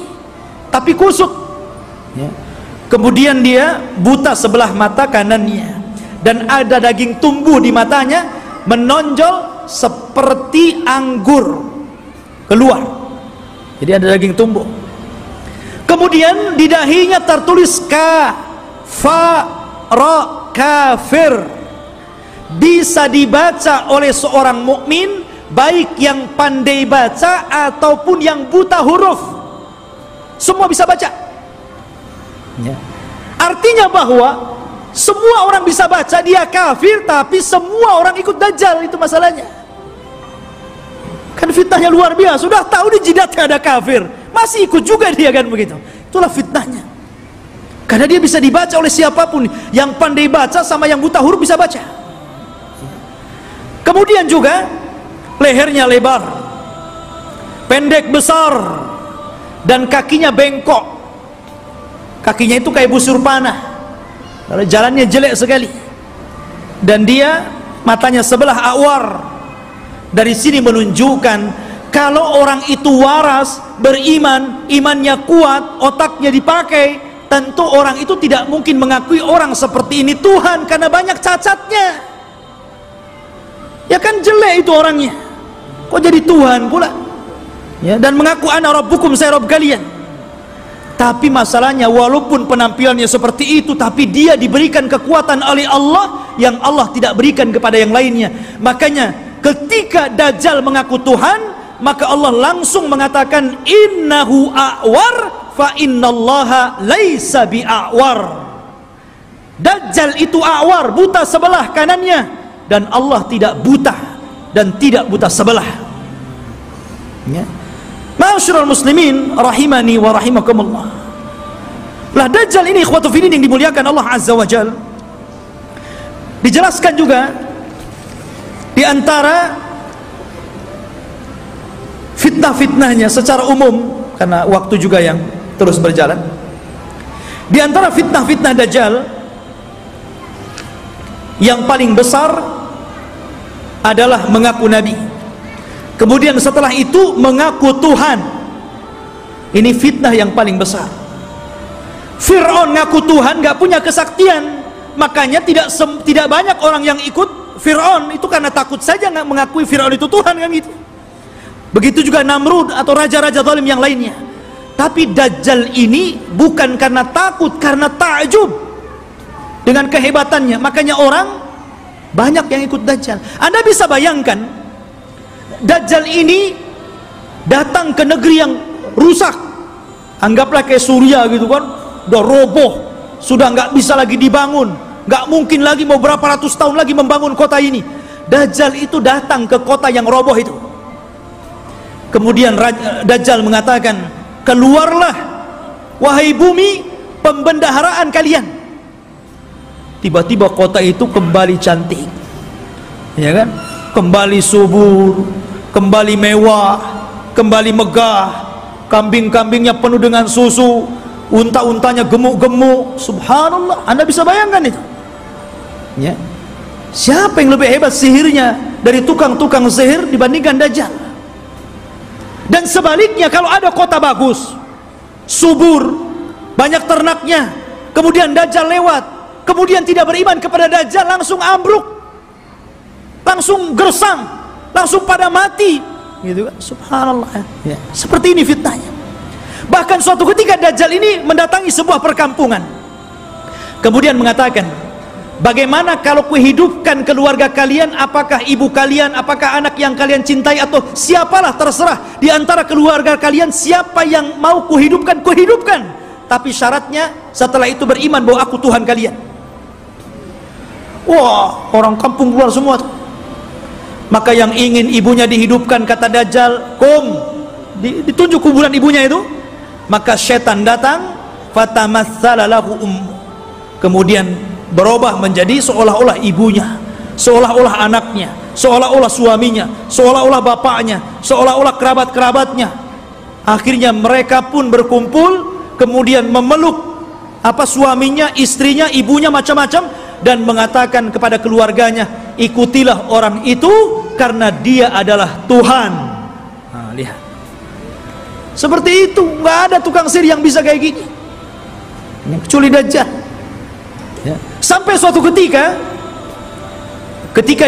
tapi kusut. Ya. Kemudian dia buta sebelah mata kanannya, dan ada daging tumbuh di matanya, menonjol seperti anggur keluar, jadi ada daging tumbuh. Kemudian di dahinya tertulis kafir, bisa dibaca oleh seorang mukmin, baik yang pandai baca ataupun yang buta huruf, semua bisa baca ya. Artinya bahwa semua orang bisa baca, dia kafir, tapi semua orang ikut Dajjal. Itu masalahnya. Kan fitnahnya luar biasa. Sudah tahu di jidatnya ada kafir, masih ikut juga dia, kan begitu. Itulah fitnahnya. Karena dia bisa dibaca oleh siapapun. Yang pandai baca sama yang buta huruf bisa baca. Kemudian juga lehernya lebar, pendek besar, dan kakinya bengkok. Kakinya itu kayak busur panah. Lalu jalannya jelek sekali, dan dia matanya sebelah awar. Dari sini menunjukkan kalau orang itu waras, beriman, imannya kuat, otaknya dipakai, tentu orang itu tidak mungkin mengakui orang seperti ini Tuhan, karena banyak cacatnya. Ya kan jelek itu orangnya, kok jadi Tuhan pula ya, dan mengaku ana rabbukum, saya Rabb kalian. Tapi masalahnya walaupun penampilannya seperti itu, tapi dia diberikan kekuatan oleh Allah yang Allah tidak berikan kepada yang lainnya. Makanya ketika Dajjal mengaku Tuhan, maka Allah langsung mengatakan innahu a'war fa innallaha laisa bi'a'war. Dajjal itu a'war, buta sebelah kanannya, dan Allah tidak buta dan tidak buta sebelah ya. Ma'asyiral muslimin rahimani wa rahimakumullah. Lah Dajjal ini ikhwatu fillah yang dimuliakan Allah Azza wa Jalla, dijelaskan juga di antara fitnah-fitnahnya secara umum, karena waktu juga yang terus berjalan. Di antara fitnah-fitnah Dajjal yang paling besar adalah mengaku nabi. Kemudian setelah itu mengaku Tuhan. Ini fitnah yang paling besar. Fir'aun ngaku Tuhan, gak punya kesaktian, makanya tidak banyak orang yang ikut Fir'aun. Itu karena takut saja nggak mengakui Fir'aun itu Tuhan, kan gitu. Begitu juga Namrud atau raja-raja zalim yang lainnya. Tapi Dajjal ini bukan karena takut, karena takjub dengan kehebatannya. Makanya orang banyak yang ikut Dajjal. Anda bisa bayangkan Dajjal ini datang ke negeri yang rusak, anggaplah kayak Suriah gitu kan, udah roboh, sudah nggak bisa lagi dibangun, nggak mungkin lagi mau berapa ratus tahun lagi membangun kota ini. Dajjal itu datang ke kota yang roboh itu. Kemudian Dajjal mengatakan, keluarlah wahai bumi, pembendaharaan kalian. Tiba-tiba kota itu kembali cantik, ya kan, kembali subur, kembali mewah, kembali megah, kambing-kambingnya penuh dengan susu, unta-untanya gemuk-gemuk. Subhanallah, Anda bisa bayangkan itu ya. Siapa yang lebih hebat sihirnya dari tukang-tukang sihir dibandingkan Dajjal? Dan sebaliknya, kalau ada kota bagus, subur, banyak ternaknya, kemudian Dajjal lewat, kemudian tidak beriman kepada Dajjal, langsung ambruk, langsung gersang, langsung pada mati gitu kan. Subhanallah ya. Seperti ini fitnahnya. Bahkan suatu ketika Dajjal ini mendatangi sebuah perkampungan, kemudian mengatakan, bagaimana kalau kuhidupkan keluarga kalian, apakah ibu kalian, apakah anak yang kalian cintai, atau siapalah terserah di antara keluarga kalian, siapa yang mau kuhidupkan, kuhidupkan, tapi syaratnya setelah itu beriman bahwa aku Tuhan kalian. Wah, orang kampung keluar semua tuh. Maka yang ingin ibunya dihidupkan, kata Dajjal, ditunjuk kuburan ibunya itu. Maka setan datang, fatamatsala lahu kemudian berubah menjadi seolah-olah ibunya, seolah-olah anaknya, seolah-olah suaminya, seolah-olah bapaknya, seolah-olah kerabat-kerabatnya. Akhirnya mereka pun berkumpul, kemudian memeluk suaminya, istrinya, ibunya, macam-macam, dan mengatakan kepada keluarganya, ikutilah orang itu karena dia adalah Tuhan. Nah, lihat, seperti itu. Nggak ada tukang sihir yang bisa kayak gini, kecuali Dajjal ya. Sampai suatu ketika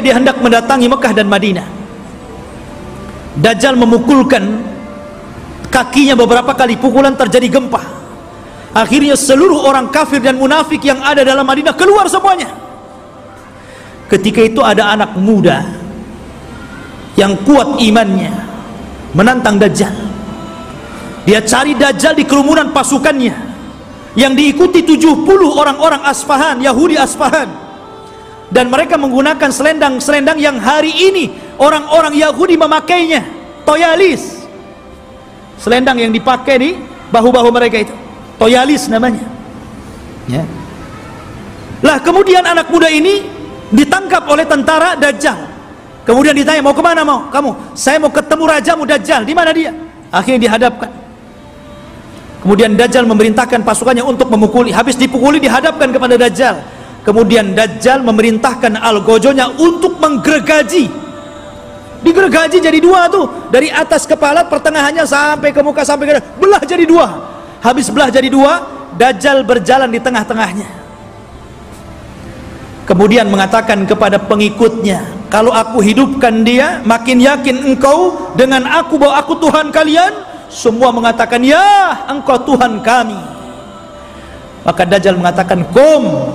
dia hendak mendatangi Mekah dan Madinah, Dajjal memukulkan kakinya beberapa kali, pukulan terjadi gempa. Akhirnya seluruh orang kafir dan munafik yang ada dalam Madinah keluar semuanya. Ketika itu ada anak muda yang kuat imannya menantang Dajjal. Dia cari Dajjal di kerumunan pasukannya yang diikuti 70 orang-orang Asfahan, Yahudi Asfahan, dan mereka menggunakan selendang-selendang yang hari ini orang-orang Yahudi memakainya, toyalis, selendang yang dipakai di bahu-bahu mereka itu, toyalis namanya ya. Lah kemudian anak muda ini ditangkap oleh tentara Dajjal. Kemudian ditanya, mau kemana mau kamu? Saya mau ketemu rajamu Dajjal. Di mana dia? Akhirnya dihadapkan. Kemudian Dajjal memerintahkan pasukannya untuk memukuli. Habis dipukuli dihadapkan kepada Dajjal. Kemudian Dajjal memerintahkan algojonya untuk menggergaji. Digergaji jadi dua tuh, dari atas kepala pertengahannya sampai ke muka, sampai ke belah jadi dua. Habis belah jadi dua, Dajjal berjalan di tengah-tengahnya. Kemudian mengatakan kepada pengikutnya, kalau aku hidupkan dia, makin yakin engkau dengan aku bahwa aku Tuhan kalian. Semua mengatakan, ya engkau Tuhan kami. Maka Dajjal mengatakan, kom.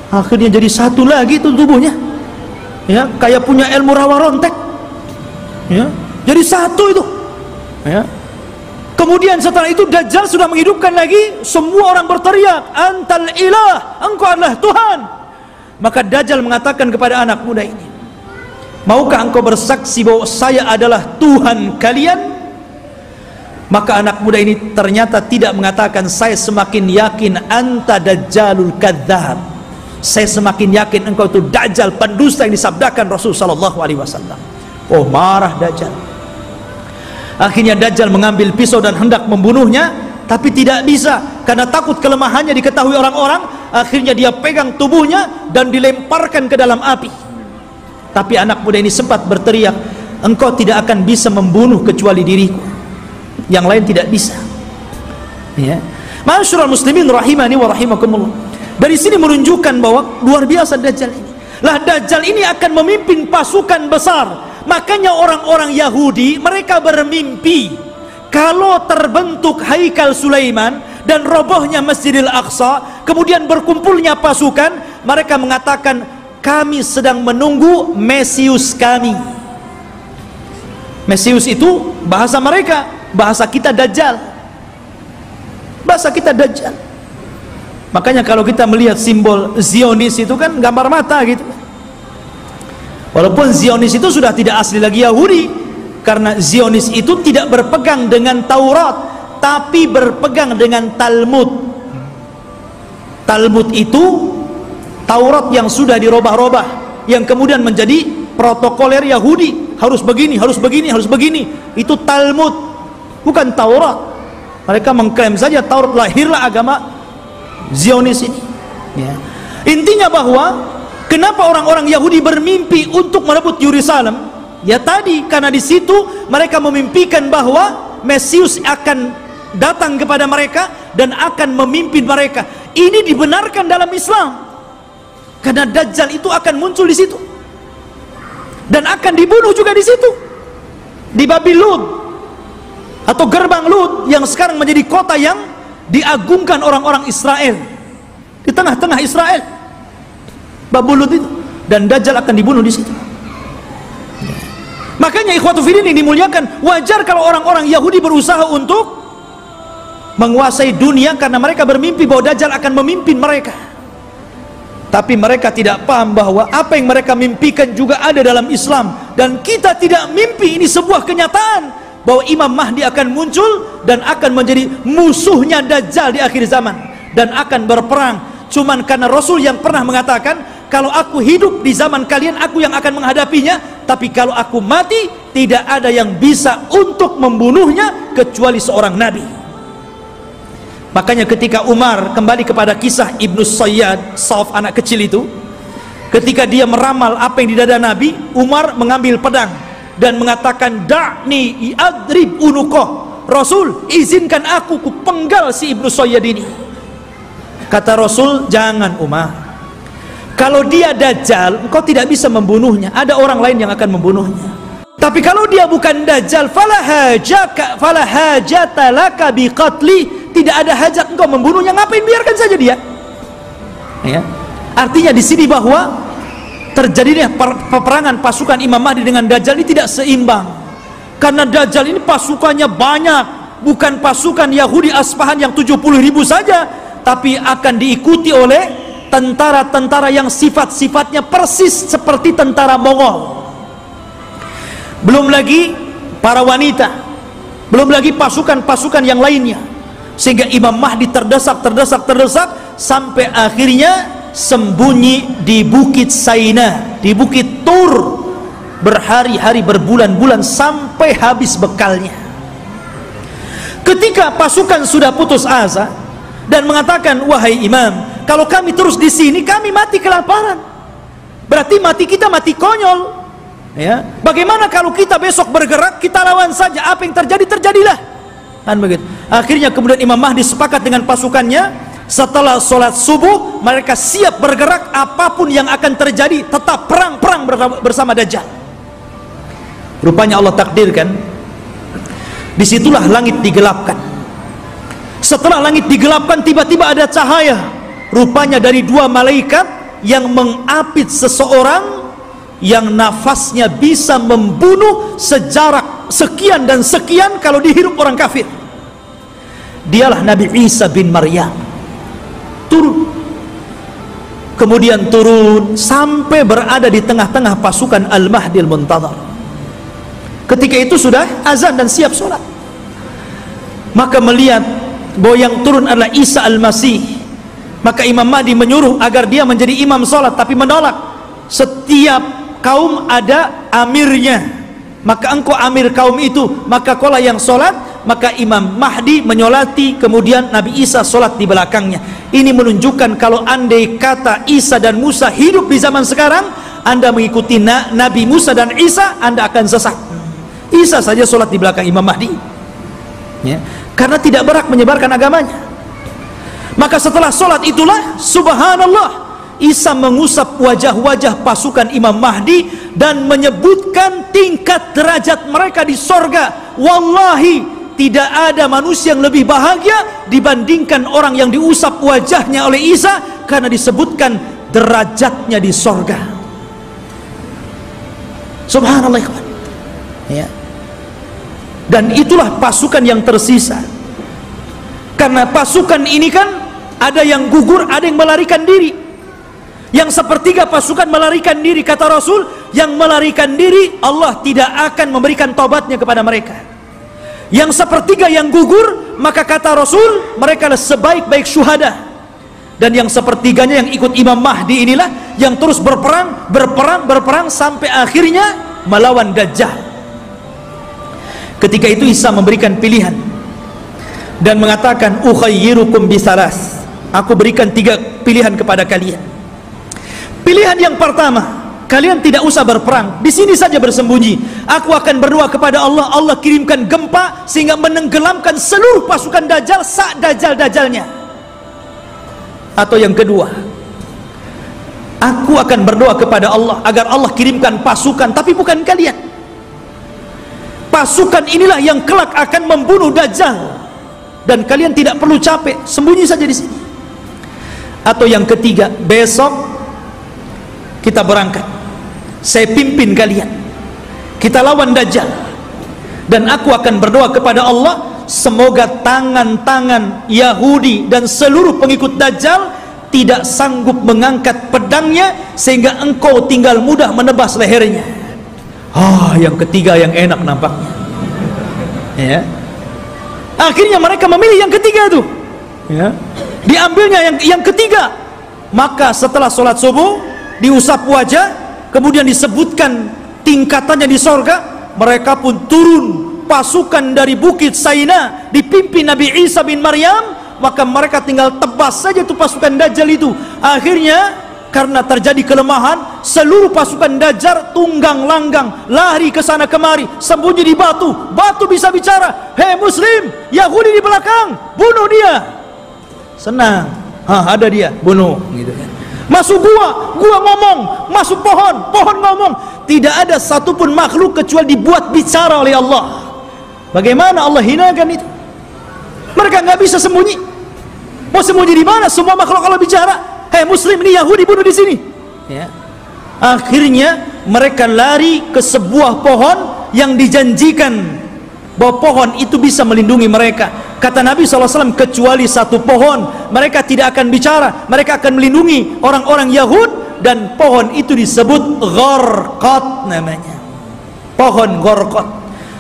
Akhirnya jadi satu lagi itu tubuhnya ya, kayak punya ilmu rawa rontek ya, jadi satu itu ya. Kemudian setelah itu Dajjal sudah menghidupkan lagi, semua orang berteriak, antal ilah, engkau adalah Tuhan. Maka Dajjal mengatakan kepada anak muda ini, maukah engkau bersaksi bahwa saya adalah Tuhan kalian? Maka anak muda ini ternyata tidak mengatakan, saya semakin yakin anta dajjalul kadzdzab, saya semakin yakin engkau itu Dajjal, pendusta yang disabdakan Rasul sallallahu alaihi wasallam. Oh, marah Dajjal. Akhirnya Dajjal mengambil pisau dan hendak membunuhnya, tapi tidak bisa karena takut kelemahannya diketahui orang-orang. Akhirnya dia pegang tubuhnya dan dilemparkan ke dalam api. Tapi anak muda ini sempat berteriak, engkau tidak akan bisa membunuh kecuali diriku, yang lain tidak bisa ya. Ma'asyiral muslimin rahimani wa rahimakumullah. Dari sini menunjukkan bahwa luar biasa Dajjal ini. Lah Dajjal ini akan memimpin pasukan besar. Makanya orang-orang Yahudi mereka bermimpi kalau terbentuk Haikal Sulaiman dan robohnya Masjidil Aqsa, kemudian berkumpulnya pasukan, mereka mengatakan, kami sedang menunggu Mesius kami. Mesius itu bahasa mereka, bahasa kita Dajjal, bahasa kita Dajjal. Makanya kalau kita melihat simbol Zionis itu kan gambar mata gitu. Walaupun Zionis itu sudah tidak asli lagi Yahudi, karena Zionis itu tidak berpegang dengan Taurat, tapi berpegang dengan Talmud. Talmud itu Taurat yang sudah dirobah-robah, yang kemudian menjadi protokoler Yahudi, harus begini, harus begini, harus begini. Itu Talmud, bukan Taurat. Mereka mengklaim saja Taurat, lahirlah agama Zionis ini ya. Intinya bahwa kenapa orang-orang Yahudi bermimpi untuk merebut Yerusalem? Ya tadi, karena di situ mereka memimpikan bahwa Mesius akan datang kepada mereka dan akan memimpin mereka. Ini dibenarkan dalam Islam, karena Dajjal itu akan muncul di situ dan akan dibunuh juga di situ, di Babil Lud atau gerbang Lud, yang sekarang menjadi kota yang diagungkan orang-orang Israel, di tengah-tengah Israel, Babil Lud itu, dan Dajjal akan dibunuh di situ. Makanya ikhwatu fillah yang dimuliakan, wajar kalau orang-orang Yahudi berusaha untuk menguasai dunia karena mereka bermimpi bahwa Dajjal akan memimpin mereka. Tapi mereka tidak paham bahwa apa yang mereka mimpikan juga ada dalam Islam, dan kita tidak mimpi, ini sebuah kenyataan bahwa Imam Mahdi akan muncul dan akan menjadi musuhnya Dajjal di akhir zaman dan akan berperang. Cuman karena Rasul yang pernah mengatakan, kalau aku hidup di zaman kalian, aku yang akan menghadapinya, tapi kalau aku mati, tidak ada yang bisa untuk membunuhnya kecuali seorang nabi. Makanya ketika Umar, kembali kepada kisah Ibnu Sayyad, Sauf, anak kecil itu, ketika dia meramal apa yang di dada Nabi, Umar mengambil pedang dan mengatakan, da'ni adrib unukoh, Rasul izinkan aku kupenggal si Ibnu Sayyad ini. Kata Rasul, jangan Umar, kalau dia Dajjal engkau tidak bisa membunuhnya, ada orang lain yang akan membunuhnya. Tapi kalau dia bukan Dajjal, fala hajata laka biqatli, tidak ada hajat engkau membunuhnya, ngapain, biarkan saja dia. Ya. Artinya di sini bahwa terjadinya peperangan pasukan Imam Mahdi dengan Dajjal ini tidak seimbang. Karena Dajjal ini pasukannya banyak, bukan pasukan Yahudi Aspahan yang 70.000 saja, tapi akan diikuti oleh tentara-tentara yang sifat-sifatnya persis seperti tentara Mongol. Belum lagi para wanita, belum lagi pasukan-pasukan yang lainnya, sehingga Imam Mahdi terdesak sampai akhirnya sembunyi di Bukit Saina, di Bukit Tur, berhari-hari, berbulan-bulan sampai habis bekalnya. Ketika pasukan sudah putus asa dan mengatakan, wahai imam, kalau kami terus di sini kami mati kelaparan, berarti mati kita mati konyol. Ya, bagaimana kalau kita besok bergerak, kita lawan saja, apa yang terjadi terjadilah, kan begitu. Akhirnya kemudian Imam Mahdi sepakat dengan pasukannya, setelah sholat subuh mereka siap bergerak, apapun yang akan terjadi tetap perang bersama Dajjal. Rupanya Allah takdirkan, disitulah langit digelapkan. Setelah langit digelapkan, tiba-tiba ada cahaya, rupanya dari 2 malaikat yang mengapit seseorang yang nafasnya bisa membunuh sejarak sekian dan sekian kalau dihirup orang kafir. Dialah Nabi Isa bin Maryam. Turun, kemudian turun sampai berada di tengah-tengah pasukan Al-Mahdi Al-Muntadhar. Ketika itu sudah azan dan siap sholat, maka melihat bahwa yang turun adalah Isa Al-Masih. Maka Imam Mahdi menyuruh agar dia menjadi imam sholat, tapi menolak. Setiap kaum ada amirnya, maka engkau amir kaum itu, maka kaulah yang sholat. Maka Imam Mahdi menyolati, kemudian Nabi Isa sholat di belakangnya. Ini menunjukkan kalau andai kata Isa dan Musa hidup di zaman sekarang, Anda mengikuti Nabi Musa dan Isa, Anda akan sesat. Isa saja sholat di belakang Imam Mahdi, ya, karena tidak berhak menyebarkan agamanya. Maka setelah sholat itulah, subhanallah, Isa mengusap wajah-wajah pasukan Imam Mahdi dan menyebutkan tingkat derajat mereka di sorga. Wallahi, tidak ada manusia yang lebih bahagia dibandingkan orang yang diusap wajahnya oleh Isa, karena disebutkan derajatnya di sorga. Subhanallah, ya. Dan itulah pasukan yang tersisa. Karena pasukan ini kan ada yang gugur, ada yang melarikan diri. Yang sepertiga pasukan melarikan diri, kata Rasul, yang melarikan diri Allah tidak akan memberikan taubatnya kepada mereka. Yang sepertiga yang gugur, maka kata Rasul, mereka adalah sebaik-baik syuhada. Dan yang sepertiganya yang ikut Imam Mahdi inilah yang terus berperang sampai akhirnya melawan Dajjal. Ketika itu Isa memberikan pilihan dan mengatakan, ukhayyirukum bisalas, aku berikan 3 pilihan kepada kalian. Pilihan yang pertama, kalian tidak usah berperang, di sini saja bersembunyi. Aku akan berdoa kepada Allah, Allah kirimkan gempa sehingga menenggelamkan seluruh pasukan Dajjal Dajjal-Dajjalnya. Atau yang kedua, aku akan berdoa kepada Allah agar Allah kirimkan pasukan, tapi bukan kalian. Pasukan inilah yang kelak akan membunuh Dajjal, dan kalian tidak perlu capek, sembunyi saja di sini. Atau yang ketiga, besok kita berangkat, saya pimpin kalian, kita lawan Dajjal, dan aku akan berdoa kepada Allah, semoga tangan-tangan Yahudi dan seluruh pengikut Dajjal tidak sanggup mengangkat pedangnya sehingga engkau tinggal mudah menebas lehernya. Yang ketiga yang enak nampaknya, ya. Akhirnya mereka memilih yang ketiga itu, ya. Diambilnya yang ketiga. Maka setelah sholat subuh diusap wajah, kemudian disebutkan tingkatannya di sorga, mereka pun turun, pasukan dari Bukit Saina dipimpin Nabi Isa bin Maryam, maka mereka tinggal tebas saja itu pasukan Dajjal itu. Akhirnya karena terjadi kelemahan, seluruh pasukan Dajjal tunggang langgang, lari ke sana kemari, sembunyi di batu. Batu bisa bicara, hei muslim, Yahudi di belakang, bunuh dia. Senang, ada dia, bunuh, gitu kan. Masuk gua ngomong, masuk pohon ngomong. tidak ada satupun makhluk kecuali dibuat bicara oleh Allah. Bagaimana Allah hinakan itu? Mereka nggak bisa sembunyi. Mau sembunyi di mana? Semua makhluk Allah bicara. Hei Muslim, ini Yahudi bunuh di sini. Ya. Akhirnya mereka lari ke sebuah pohon yang dijanjikan bahwa pohon itu bisa melindungi mereka. Kata Nabi SAW, kecuali satu pohon mereka tidak akan bicara, mereka akan melindungi orang-orang Yahud, dan pohon itu disebut Gharqad namanya, pohon Gharqad.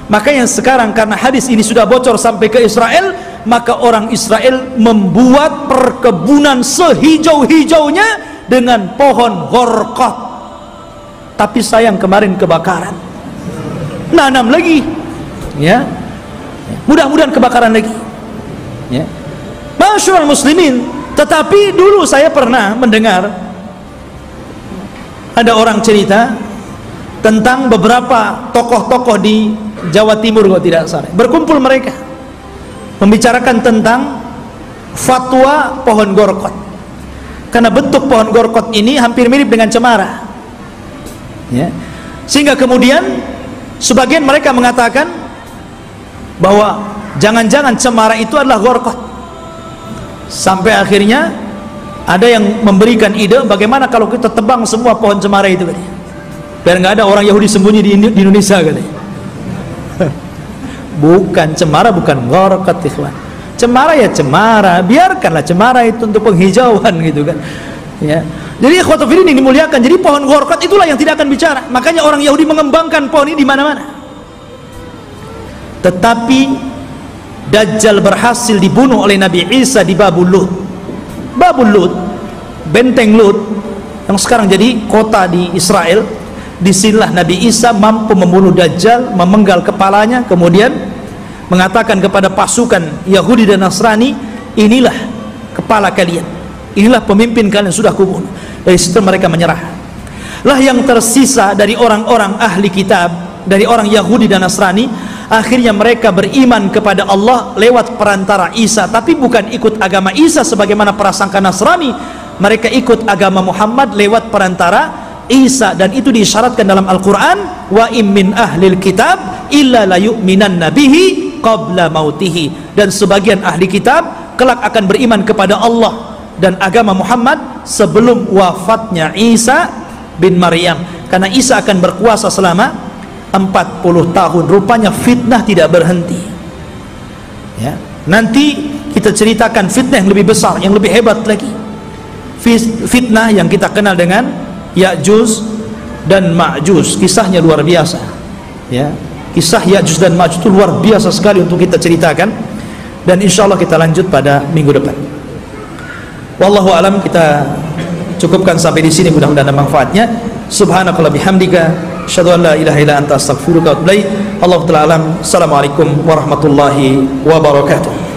Makanya sekarang karena hadis ini sudah bocor sampai ke Israel, maka orang Israel membuat perkebunan sehijau-hijaunya dengan pohon Gharqad. Tapi sayang kemarin kebakaran, nanam lagi, ya, mudah-mudahan kebakaran lagi, ya. Masyaallah muslimin. Tetapi dulu saya pernah mendengar ada orang cerita tentang beberapa tokoh-tokoh di Jawa Timur kalau tidak salah, berkumpul mereka membicarakan tentang fatwa pohon Gharqad, karena bentuk pohon Gharqad ini hampir mirip dengan cemara, ya. Sehingga kemudian sebagian mereka mengatakan bahwa jangan-jangan cemara itu adalah Gharqad. Sampai akhirnya ada yang memberikan ide, bagaimana kalau kita tebang semua pohon cemara itu, katanya, biar nggak ada orang Yahudi sembunyi di Indonesia, katanya. Bukan cemara, bukan Gharqad, ikhwan. Cemara ya cemara, biarkanlah cemara itu untuk penghijauan, gitu kan, ya. Jadi ikhwatu fillah ini dimuliakan. Jadi pohon Gharqad itulah yang tidak akan bicara. Makanya orang Yahudi mengembangkan pohon ini di mana-mana. Tetapi Dajjal berhasil dibunuh oleh Nabi Isa di Babul Lut. Babul Lut, benteng Lut yang sekarang jadi kota di Israel. Disinilah Nabi Isa mampu membunuh Dajjal, memenggal kepalanya, kemudian mengatakan kepada pasukan Yahudi dan Nasrani, inilah kepala kalian, inilah pemimpin kalian, sudah kubunuh. Dari situ mereka menyerah. Lah yang tersisa dari orang-orang ahli kitab, dari orang Yahudi dan Nasrani, akhirnya mereka beriman kepada Allah lewat perantara Isa, tapi bukan ikut agama Isa sebagaimana prasangka Nasrani. Mereka ikut agama Muhammad lewat perantara Isa, dan itu diisyaratkan dalam Al-Quran, wa im min ahlil kitab illa la yu'minan nabihi qabla mautihi. Dan sebagian ahli kitab kelak akan beriman kepada Allah dan agama Muhammad sebelum wafatnya Isa bin Maryam, karena Isa akan berkuasa selama 40 tahun. Rupanya fitnah tidak berhenti, ya. Nanti kita ceritakan fitnah yang lebih besar, yang lebih hebat lagi, fitnah yang kita kenal dengan Ya'juj dan Ma'juj. Kisahnya luar biasa, ya. Kisah Ya'juj dan Ma'juj itu luar biasa sekali untuk kita ceritakan, dan insya Allah kita lanjut pada minggu depan. Wallahu alam, kita cukupkan sampai di sini, mudah-mudahan ada manfaatnya. Subhanakallah bihamdika, asyhadu an la ilaha illa anta astaghfiruka wa atubu ilaik. Allahu ta'ala alam. Assalamualaikum warahmatullahi wabarakatuh.